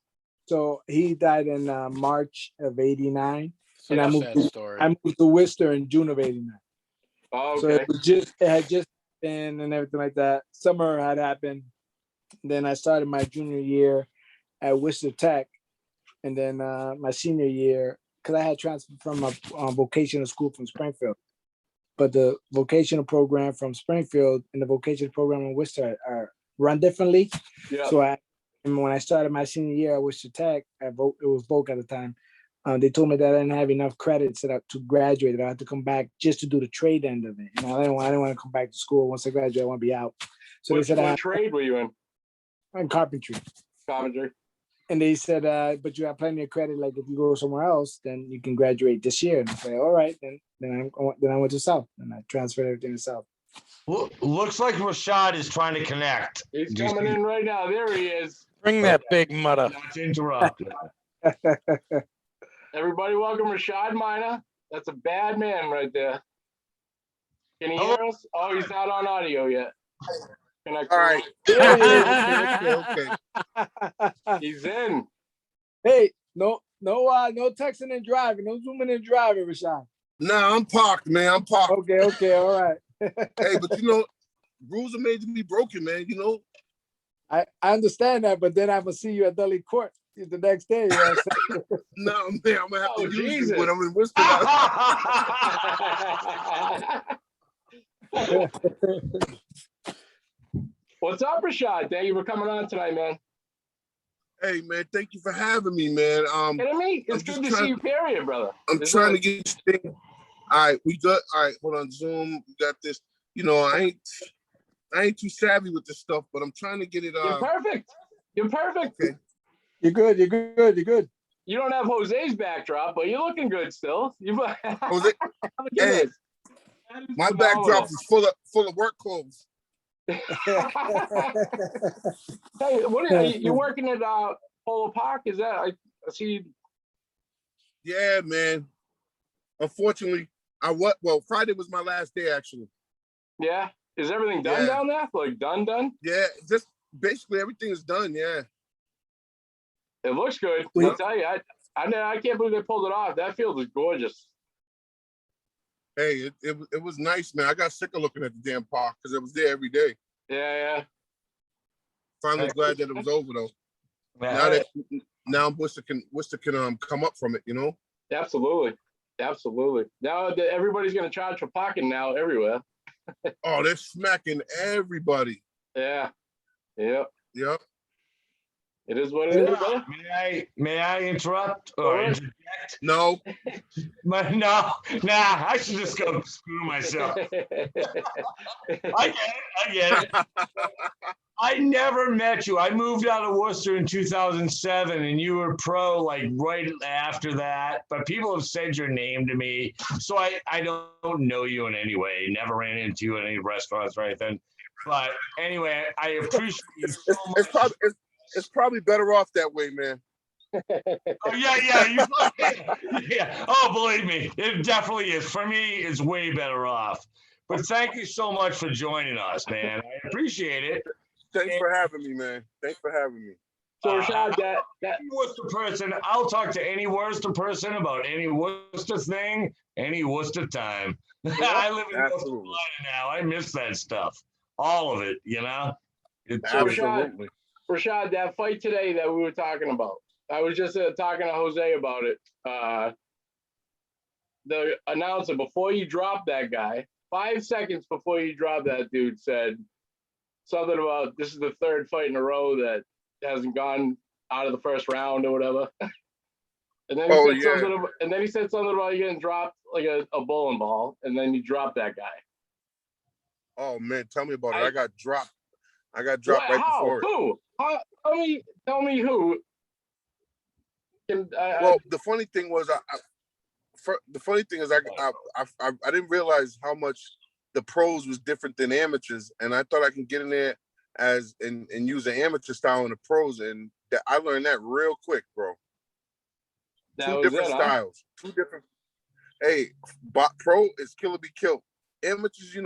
So he died in March of '89, and I moved to Worcester in June of '89. Oh, okay. So it had just been and everything like that. Summer had happened. Then I started my junior year at Worcester Tech, And then my senior year, because I had transferred from a vocational school from Springfield, but the vocational program from Springfield and the vocational program in Worcester are run differently. Yeah. So when I started my senior year at Worcester Tech, it was Voc at the time. They told me that I didn't have enough credits to graduate. I had to come back just to do the trade end of it. And I didn't want to come back to school. Once I graduate, I want to be out. So What trade were you in? In carpentry. Carpentry. And they said, but you have plenty of credit. Like if you go somewhere else, then you can graduate this year. And I said, all right, then I went to South and I transferred everything to South. Well, looks like Rashad is trying to connect. He's coming in right now. There he is. Bring that big mudder. Not to interrupt. Everybody, welcome Rashad Minor. That's a bad man right there. Can he hear us? Oh, he's not on audio yet. All right. Okay. He's in. Hey, no texting and driving, no zooming and driving, Rashad. Nah, I'm parked, man. I'm parked. Okay, all right. Hey, but rules are made to be broken, man. I understand that, but then I'm gonna see you at Dudley Court the next day. You know No, man, I'm gonna have to use Jesus. it when I'm in Worcester. What's up, Rashad? Thank you for coming on tonight, man. Hey, man, thank you for having me, man. Kidding me? It's good to see you, period, brother. I'm trying to get this thing. All right, we got. All right, hold on, Zoom. We got this. I ain't too savvy with this stuff, but I'm trying to get it. You're perfect. You're perfect. Okay. You're good. You don't have Jose's backdrop, but you're looking good still. Jose, hey, my backdrop is full of work clothes. Hey, what are you working at Polo Park? Is that I see? Yeah, man. Unfortunately, Friday was my last day actually. Yeah. Is everything done down there? Like done? Yeah, just basically everything is done. Yeah. It looks good. I'll tell you, I can't believe they pulled it off. That field is gorgeous. Hey, it was nice, man. I got sick of looking at the damn park because it was there every day. Yeah. Finally glad that it was over though. Now Worcester can come up from it, Absolutely. Now everybody's gonna charge for parking now everywhere. Oh, they're smacking everybody. Yeah. Yep. It is what it is. May I interrupt or interject? No. No. I should just go screw myself. I get it. I never met you. I moved out of Worcester in 2007, and you were pro like right after that. But people have said your name to me, so I don't know you in any way. Never ran into you in any restaurants or anything. But anyway, I appreciate you so much. It's probably better off that way, man. Oh yeah. Oh, believe me, it definitely is. For me, it's way better off. But thank you so much for joining us, man. I appreciate it. Thanks for having me, man. Thanks for having me. So Rashad, that Worcester person, I'll talk to any Worcester person about any Worcester thing, any Worcester time. I live in North Carolina now. I miss that stuff. All of it, Absolutely. Rashad, that fight today that we were talking about, I was just talking to Jose about it. The announcer, before you drop that guy, 5 seconds before you drop that dude, said something about this is the third fight in a row that hasn't gone out of the first round or whatever. And then he said something about you getting dropped like a bowling ball, and then you dropped that guy. Oh man, tell me about it. I got dropped. Right before it. Who? Tell me who. Well, the funny thing was, I didn't realize how much the pros was different than amateurs, and I thought I can get in there and use an amateur style in the pros, and I learned that real quick, bro. Two different styles. Hey, pro is kill or be killed. Amateurs,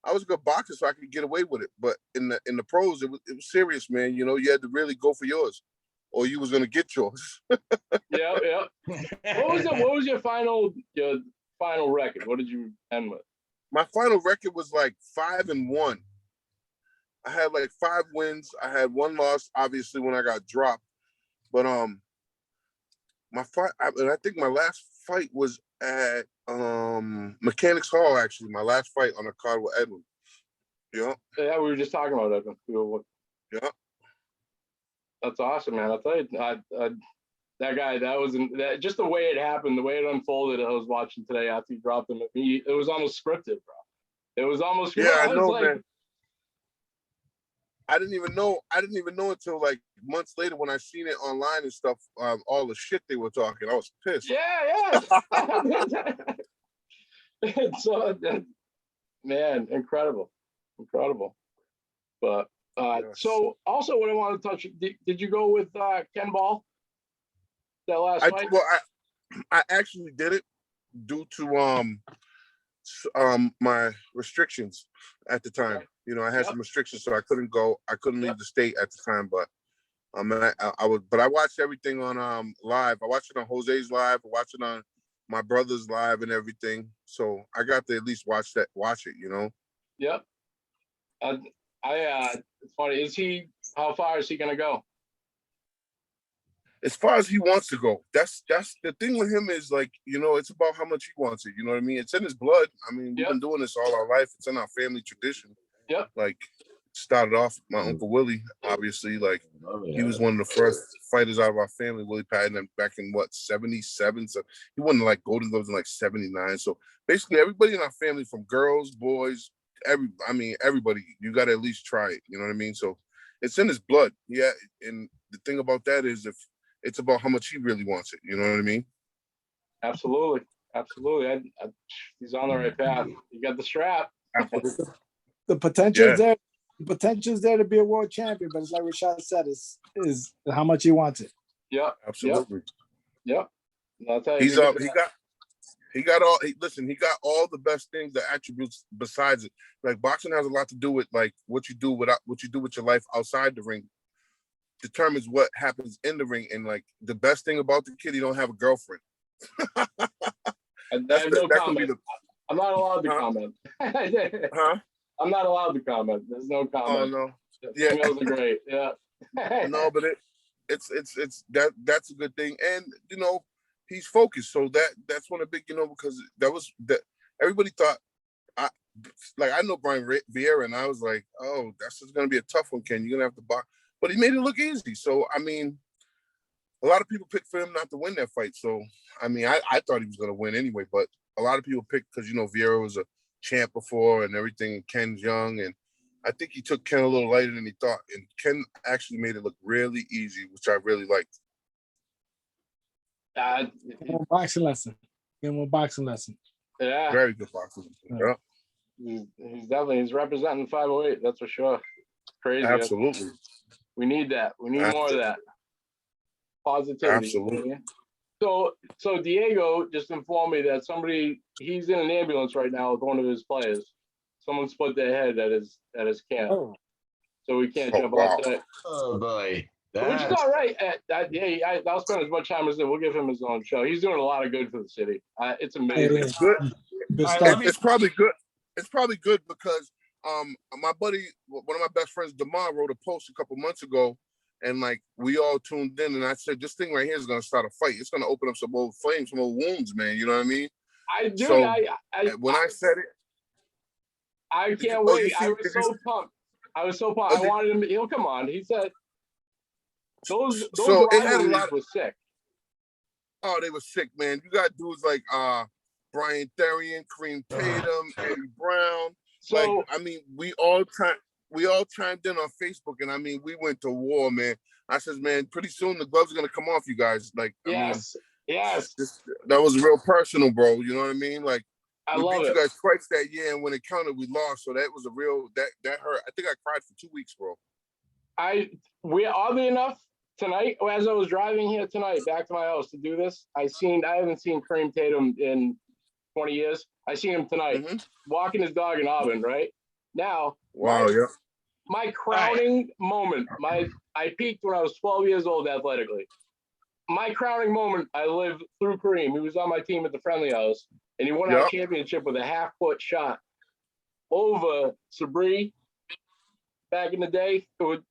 I was a good boxer, so I could get away with it. But in the pros, it was serious, man. You had to really go for yours, or you was gonna get yours. Yeah. What was your final record? What did you end with? My final record was like 5-1. I had like 5 wins. I had 1 loss, obviously, when I got dropped. But my fight, and I think my last fight was at Mechanics Hall. Actually, my last fight on a card with Edwin. Yeah. Yeah, we were just talking about Edwin. Yeah. That's awesome, man. I'll tell you, that guy, that just the way it happened, the way it unfolded. I was watching today after he dropped him. It was almost scripted, bro. It was almost. Yeah, I know, like, man. I didn't even know until like months later when I seen it online and stuff. All the shit they were talking, I was pissed. Yeah. So, man, incredible. But Yes. so also what I want to touch, did you go with Ken Ball that last fight? Well, I actually did it due to my restrictions at the time. Okay. You know, I had some restrictions, so I couldn't go. I couldn't leave the state at the time, but I watched everything on live. I watched it on Jose's live. I watched it on my brother's live and everything. So I got to at least watch it. You know. Yep. It's funny. How far is he gonna go? As far as he wants to go, that's the thing with him is like, you know, it's about how much he wants it. You know what I mean? It's in his blood. I mean, we've been doing this all our life. It's in our family tradition. Yep. Like, started off my Uncle Willie, obviously. Like, he was one of the first fighters out of our family, Willie Patton, back in 77. So he won like Golden Gloves in like 79. So basically everybody in our family, from girls, boys, everybody, you got to at least try it. You know what I mean? So it's in his blood. Yeah. And the thing about that is if it's about how much he really wants it. You know what I mean? Absolutely. He's on the right path. You got the strap. The potential is there. The potential is there to be a world champion, but it's like Rashad said, is how much he wants it. Yeah, absolutely. Yep. I'll tell you, He's up. He got all the best things, the attributes besides it. Like, boxing has a lot to do with like what you do with your life outside the ring determines what happens in the ring. And like the best thing about the kid, he don't have a girlfriend. I have no comment. I'm not allowed to comment. I'm not allowed to comment. There's no comment. Oh no. Yeah. Females are great. Yeah. No, but it's that's a good thing. And you know, he's focused. So that's one of the big, you know, because everybody thought I know Brian Rivera, and I was like, oh, that's just gonna be a tough one, Ken. You're gonna have to box. But he made it look easy. So I mean, a lot of people picked for him not to win that fight. So I mean, I thought he was gonna win anyway, but a lot of people picked because, you know, Vieira was a champ before and everything, and Ken's young, and I think he took Ken a little lighter than he thought, and Ken actually made it look really easy, which I really liked. Boxing lesson. Yeah. Very good boxing lesson. Yeah. He's representing 508. That's for sure. Crazy. Absolutely. We need that. We need more of that positivity. Absolutely. So Diego just informed me that he's in an ambulance right now with one of his players. Someone split their head at his camp. Oh. So we can't jump out today. Oh boy. Which is all right. I'll spend as much time as it. We'll give him his own show. He's doing a lot of good for the city. It's amazing. It's good. It's probably good. It's probably good because my buddy, one of my best friends, Damar, wrote a post a couple months ago, and like we all tuned in, and I said, this thing right here is gonna start a fight. It's gonna open up some old flames, some old wounds, man. You know what I mean? I do. So, when I said it, I can't wait. I was so pumped. I wanted him. He'll come on. He said those rivalries were sick. Oh, they were sick, man. You got dudes like Brian Therian, Kareem Tatum, Eddie Brown. So like, I mean, we all chimed in on Facebook, and I mean, we went to war, man. I says, man, pretty soon the gloves are gonna come off, you guys. Like, yes. That was real personal, bro. You know what I mean? Like, I we love beat it. you guys twice that year, and when it counted, we lost. So that was a real that hurt. I think I cried for 2 weeks, bro. We oddly enough tonight, as I was driving here tonight back to my house to do this, I haven't seen Kareem Tatum in 20 years. I seen him tonight walking his dog in Auburn. Right now, wow, yeah. My crowning moment. I peaked when I was 12 years old athletically. My crowning moment, I lived through Kareem. He was on my team at the Friendly House, and he won our championship with a half-foot shot over Sabri. Back in the day,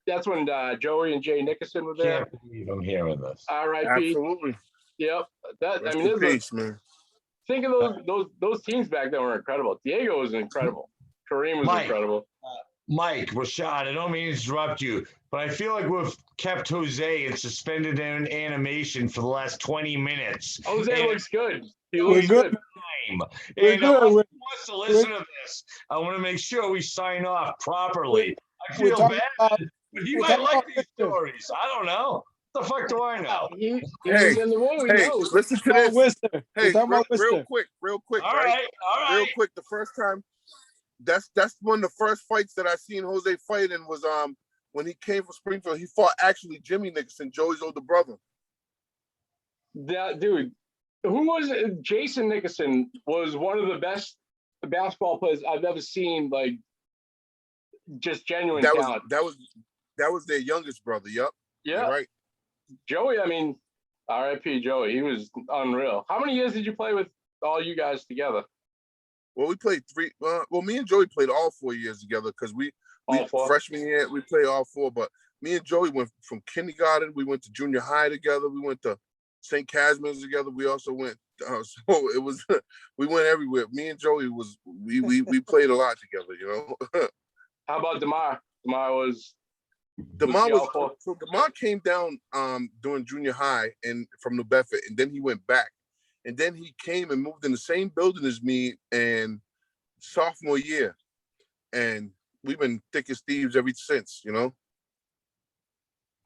that's when Joey and Jay Nickerson were there. Can't believe I'm hearing this. R.I.P. Absolutely. Yep. That Rest I mean, in there's peace, man. think of those teams back then were incredible. Diego was incredible. Kareem was Mike. incredible. Mike, Rashad, I don't mean to interrupt you, but I feel like we've kept Jose in suspended animation for the last 20 minutes. Jose looks good. He We're looks good. good. We're And good. unless he We're- wants to listen to this, I want to make sure we sign off properly. I we're feel talking bad, about- but he we're might talking like about these Victor. stories. I don't know. What the fuck do I know? He Hey, was in the movie. Hey, No. listen to Oh, this. Worcester. Hey, We're talking about real Worcester. quick, All right? right, all Real right. quick, the first time that's one of the first fights that I seen Jose fight in was when he came from Springfield. He fought actually Jimmy Nickerson, Joey's older brother. That dude, who was it? Jason Nickerson was one of the best basketball players I've ever seen. Like, just genuine talent. That was their youngest brother. Yep. Yeah, You're right. Joey. I mean, R.I.P. Joey. He was unreal. How many years did you play with all you guys together? Well, we played three. Well, me and Joey played all 4 years together because we All four? freshman year we played all four. But me and Joey went from kindergarten. We went to junior high together. We went to St. Casimir's together. We also went. So it was we went everywhere. Me and Joey we played a lot together. You know. How about DeMar? DeMar came down during junior high and from New Bedford, and then he went back. And then he came and moved in the same building as me and sophomore year. And we've been thick as thieves ever since, you know?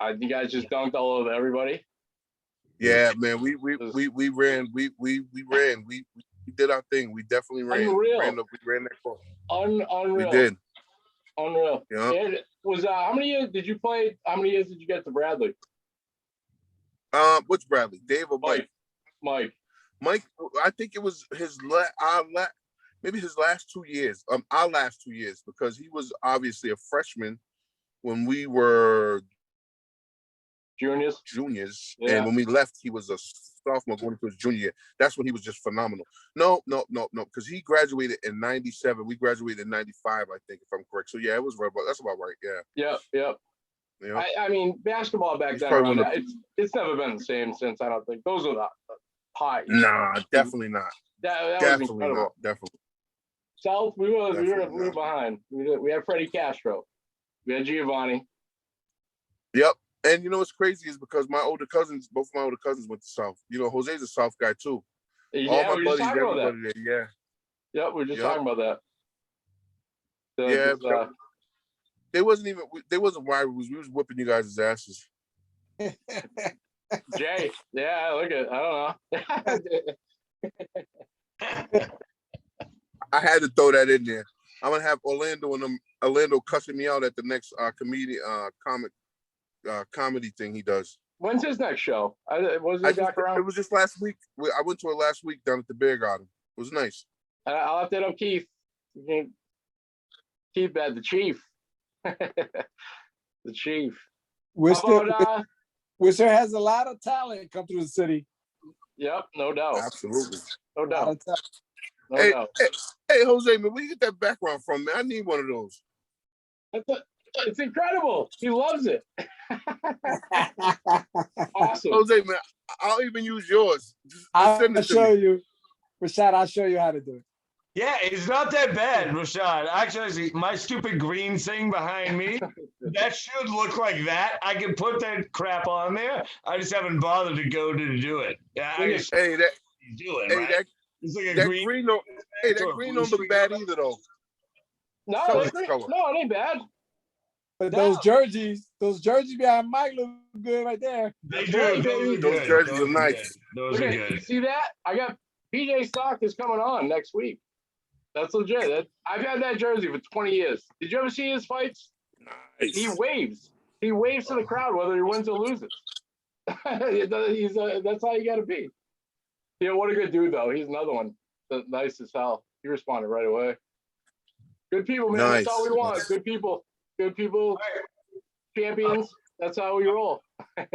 You guys just dunked all over everybody? Yeah, man. We ran. We did our thing. We definitely ran. Unreal. We ran that course. Unreal. We did. Unreal. Yeah. It was how many years did you play? How many years did you get to Bradley? Which Bradley? Dave or Mike? Mike. I think it was maybe his last 2 years. Our last 2 years, because he was obviously a freshman when we were juniors. Yeah. And when we left, he was a sophomore going into his junior year. That's when he was just phenomenal. No, because he graduated in 97. We graduated in 95, I think, if I'm correct. So yeah, it was right. That's about right. Yeah. Yep. Yeah. I mean, basketball back then, it's never been the same since. I don't think those are the highs. Nah, definitely not. That definitely was incredible. not. Definitely. South, we were behind. We had Freddie Castro. We had Giovanni. Yep. And you know what's crazy is because both my older cousins went to South. You know, Jose's a South guy too. Yeah, all my buddies, everybody there. Yeah. Yep, we were just talking about that. Yeah. They wasn't rivalries. We was whipping you guys' asses. Jay, yeah, look at, I don't know. I had to throw that in there. I'm gonna have Orlando cussing me out at the next comedy thing he does. When's his next show? Was he back around? It was just last week. I went to it last week down at the Beer Garden. It was nice. I'll have to hit up Keith. Keith, the Chief. The Chief. Worcester has a lot of talent come through the city. Yep, no doubt. Absolutely. No doubt. Hey, Jose, man, where you get that background from, man? I need one of those. It's incredible. He loves it. Awesome. Jose, man, I'll even use yours. I'll show you. Rashad, I'll show you how to do it. Yeah, it's not that bad, Rashad. Actually, my stupid green thing behind me, that should look like that. I can put that crap on there. I just haven't bothered to go to do it. Yeah, it's like a green don't look bad either, though. No, it ain't bad. But those jerseys behind Mike look good right there. They do. Those jerseys are nice. Those are good. See that? I got PJ Stock is coming on next week. That's legit. I've had that jersey for 20 years. Did you ever see his fights? Nice. He waves. He waves to the crowd whether he wins or loses. That's how you got to be. Yeah, what a good dude, though. He's another one. Nice as hell. He responded right away. Good people, man. Nice. That's all we want. Good people. Good people. Champions. That's how we roll. All right.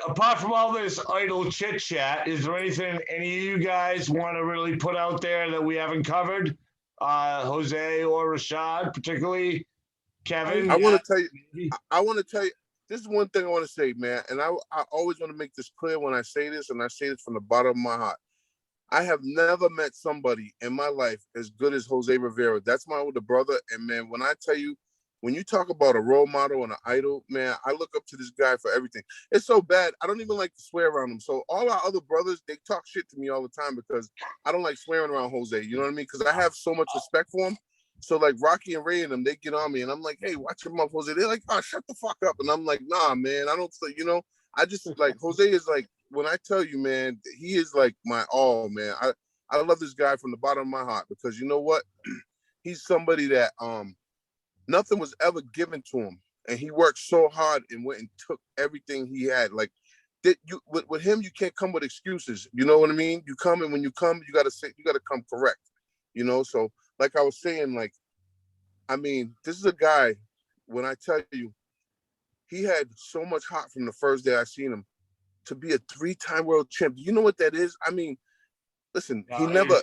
Apart from all this idle chit chat, is there anything any of you guys want to really put out there that we haven't covered? Jose or Rashad, particularly Kevin. I want to tell you. this is one thing I want to say, man, and I always want to make this clear when I say this, and I say this from the bottom of my heart. I have never met somebody in my life as good as Jose Rivera. That's my older brother, and man, when I tell you, when you talk about a role model and an idol, man, I look up to this guy for everything. It's so bad, I don't even like to swear around him. So all our other brothers, they talk shit to me all the time because I don't like swearing around Jose. You know what I mean? Because I have so much respect for him. So like Rocky and Ray and them, they get on me, and I'm like, hey, watch your mouth, Jose. They're like, oh, shut the fuck up. And I'm like, nah, man, I don't. You know, I just like Jose is like, when I tell you, man, he is like my all, man. I love this guy from the bottom of my heart because you know what? He's somebody that nothing was ever given to him, and he worked so hard and went and took everything he had. Like with him, you can't come with excuses. You know what I mean? You come, and when you come, you gotta come correct. You know, so like I was saying, like, I mean, this is a guy. When I tell you, he had so much heart from the first day I seen him to be a 3-time world champ. You know what that is? I mean, listen, he never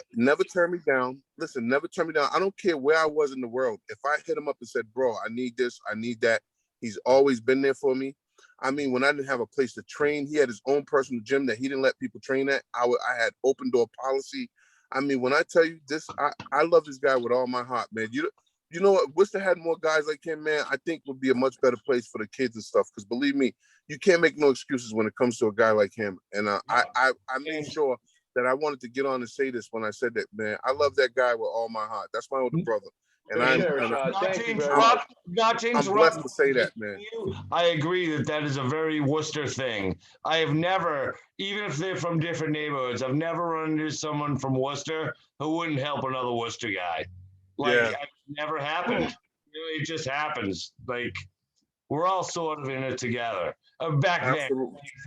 turned me down. Listen, never turned me down. I don't care where I was in the world. If I hit him up and said, bro, I need this, I need that, he's always been there for me. I mean, when I didn't have a place to train, he had his own personal gym that he didn't let people train at. I had open door policy. I mean, when I tell you this, I love this guy with all my heart, man. You know what? Worcester had more guys like him, man. I think would be a much better place for the kids and stuff. Because believe me, you can't make no excuses when it comes to a guy like him. And I made sure that I wanted to get on and say this when I said that, man. I love that guy with all my heart. That's my older brother. And I'm blessed to say that, man. I agree that is a very Worcester thing. I have never, even if they're from different neighborhoods, I've never run into someone from Worcester who wouldn't help another Worcester guy. Like, it never happened. It just happens. Like, we're all sort of in it together. Back then,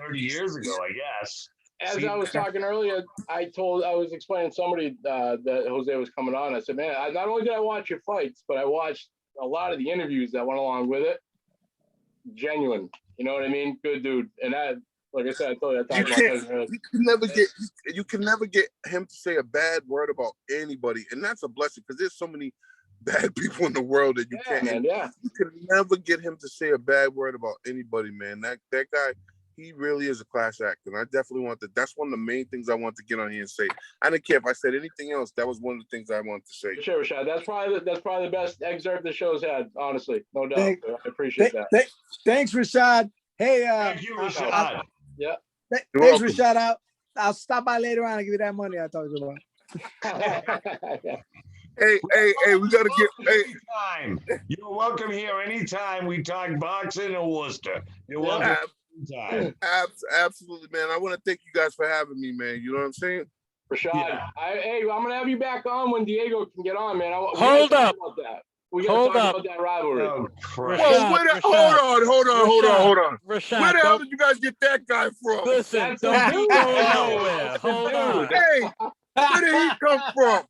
30 years ago, I guess. As I was talking earlier, I was explaining to somebody that Jose was coming on. I said, man, not only did I watch your fights, but I watched a lot of the interviews that went along with it. Genuine. You know what I mean? Good dude. And like I said, I told you, you can never get him to say a bad word about anybody. And that's a blessing because there's so many bad people in the world that you can't. Man, You can never get him to say a bad word about anybody, man. That guy, he really is a class act, and I definitely that's one of the main things I want to get on here and say. I didn't care if I said anything else. That was one of the things I wanted to say. Sure, Rashad. That's probably the best excerpt the show's had, honestly. No doubt. I appreciate that. Thanks, Rashad. Hey, thank you, Rashad. Thanks, Rashad. I'll stop by later on and give you that money I talked about. Hey, we gotta get anytime. You're welcome here anytime we talk boxing in Worcester. You're welcome. Absolutely, man. I want to thank you guys for having me, man. You know what I'm saying? Rashad, I'm gonna have you back on when Diego can get on, man. Hold up. We gotta talk about that rivalry. Hold on. Rashad, where the hell did you guys get that guy from? Listen, don't be going nowhere. Hold on. Hey, where did he come from?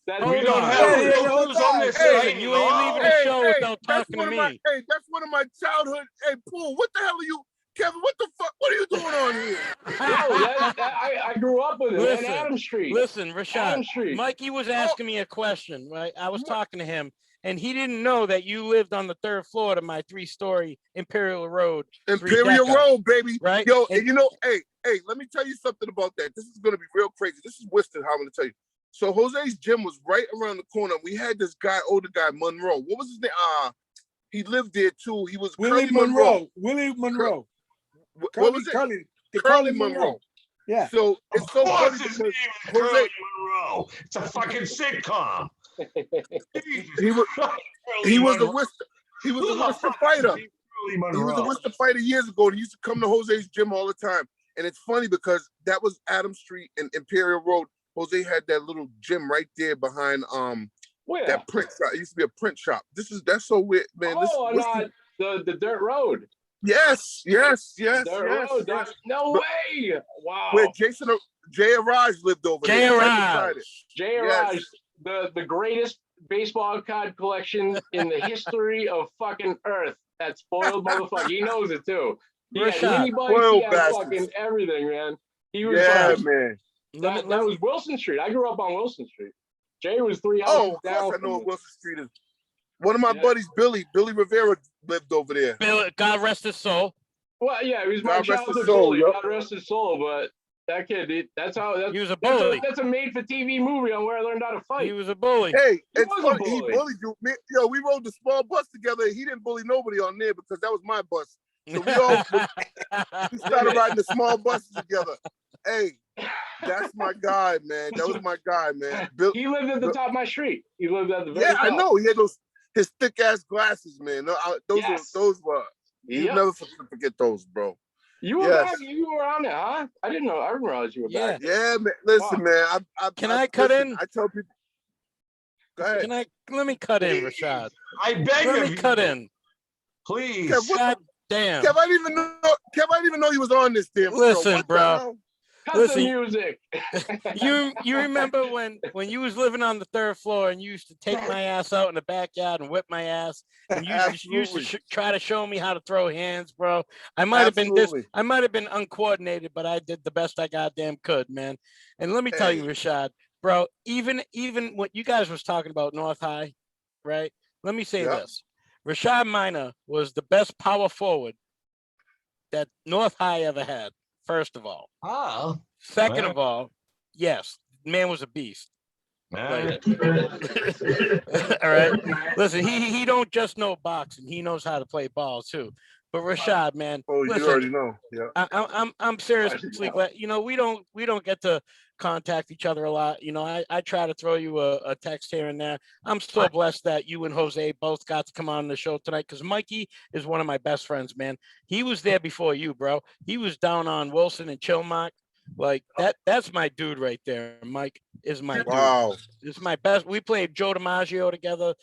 We don't have on this site. You ain't leaving the show without talking to me. Hey, that's one of my childhood. Hey, Poole, what the hell are you, Kevin? What the fuck? What are you doing on here? I grew up with him on Adam Street. Listen, Rashad. Mikey was asking me a question, right? I was talking to him, and he didn't know that you lived on the 3rd floor of my 3-story Imperial Road. Imperial Road, baby. Right? Yo, and you know, hey, let me tell you something about that. This is gonna be real crazy. This is Worcester, how I'm gonna tell you. So Jose's gym was right around the corner. We had this guy, older guy, Monroe. What was his name? He lived there too. He was Willie Monroe. Willie Monroe. What was it? Curly Monroe. Yeah. So it's so funny his because name is Curly Monroe. It's a fucking sitcom. he was a Worcester fighter. He was a Worcester fighter years ago. And he used to come to Jose's gym all the time. And it's funny because that was Adam Street and Imperial Road. Jose had that little gym right there behind that print shop. It used to be a print shop. That's so weird, man. The dirt road. Yes. Road. No way. Wow. Where Jay Araj lived over there. Jay Araj, the greatest baseball card collection in the history of fucking Earth. That spoiled motherfucker. He knows it too. He had fucking everything, man. He was man. That was Wilson Street. I grew up on Wilson Street. Jay was 3 houses down. Of course I know what Wilson Street is. One of my buddies, Billy Rivera, lived over there. Bill, God rest his soul. Well, yeah, he was my God rest his childhood soul, bully. yo. God rest his soul, but that kid, He was a that's bully. that's a made-for-TV movie on where I learned how to fight. He was a bully. Hey, He it's was a funny. He bully. bullied you. Yo, we rode the small bus together. He didn't bully nobody on there because that was my bus. So we started riding the small buses together. Hey, that's my guy, man. That was my guy, man. He lived at the top of my street. He lived at the very Yeah, top. I know. He had his thick ass glasses, man. Those were. You Yep. never forget those, bro. You were Yes. back. You were on there, huh? I didn't know. I didn't realize you were Yeah. back. Yeah, man. Listen, Wow. man. Can I cut in? I tell people. Go ahead. Let me cut in, Rashad. I beg Let of me you. cut in. Please. Kev, God damn. Kev, I didn't even know he was on this damn show. Listen, What the bro. hell? Cut Listen, the music. You remember when you was living on the third floor and you used to take my ass out in the backyard and whip my ass and you used to try to show me how to throw hands, bro. I might have been uncoordinated, but I did the best I goddamn could, man. And let me tell you, Rashad, bro, even what you guys was talking about North High, right? Let me say this. Rashad Minor was the best power forward that North High ever had. First of all. Oh. Second of all, yes, man was a beast. Like, all right. Listen, he don't just know boxing. He knows how to play ball too. But Rashad, man, listen, you already know. Yeah. I'm seriously glad. We don't get to contact each other a lot. I try to throw you a text here and there. I'm so blessed that you and Jose both got to come on the show tonight because Mikey is one of my best friends, man. He was there before you, bro. He was down on Wilson and Chilmark. Like that's my dude right there. Mike is my dude. Wow. It's my best. We played Joe DiMaggio together.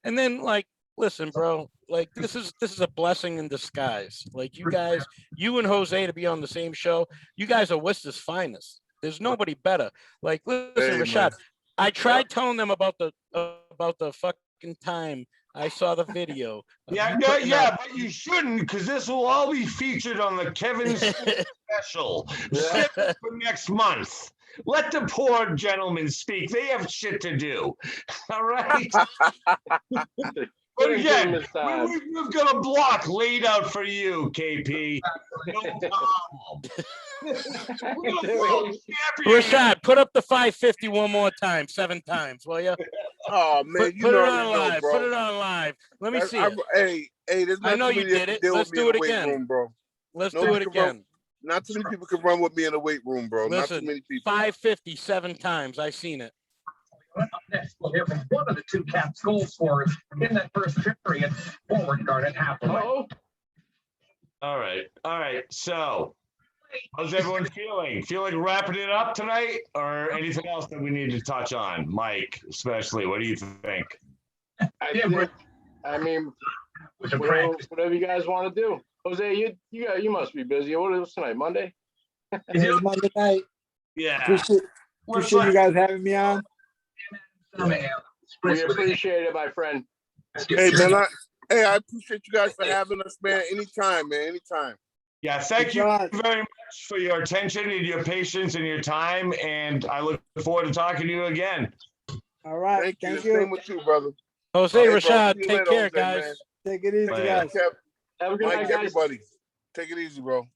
And then listen, bro, this is a blessing in disguise. Like you and Jose to be on the same show. You guys are Worcester's finest. There's nobody better. Like, listen, Rashad, man. I tried telling them about the fucking time I saw the video. Yeah, but you shouldn't, because this will all be featured on the Kevin special for next month. Let the poor gentlemen speak. They have shit to do. All right. But again, we've got a block laid out for you, KP. No problem. Rashad, put up the 550 one more time, 7 times, will you? Oh man, put it on live. Put it on live. Let me see it. Hey, there's I know you did it. Let's do it again, room, bro. Let's do it again. Not too many people can run with me in the weight room, bro. Listen, not too many people. 550 7 times. I seen it. Up next, we'll hear from one of the two Caps goal scorers in that first period. Forward guard at halfway. All right. So, how's everyone feeling? Feel like wrapping it up tonight, or anything else that we need to touch on? Mike, especially. What do you think? I mean, whatever you guys want to do. Jose, you must be busy. What is tonight? Monday? It's Monday night. Yeah. Appreciate you guys having me on. We appreciate it, my friend. Hey, man, I appreciate you guys for having us, man. Anytime, man. Anytime. Yeah, thank you very much for your attention and your patience and your time. And I look forward to talking to you again. All right. Thank you. Same with you, brother. Jose, Rashad, take care, guys. Take it easy, guys. Have a good night, guys. Everybody. Take it easy, bro.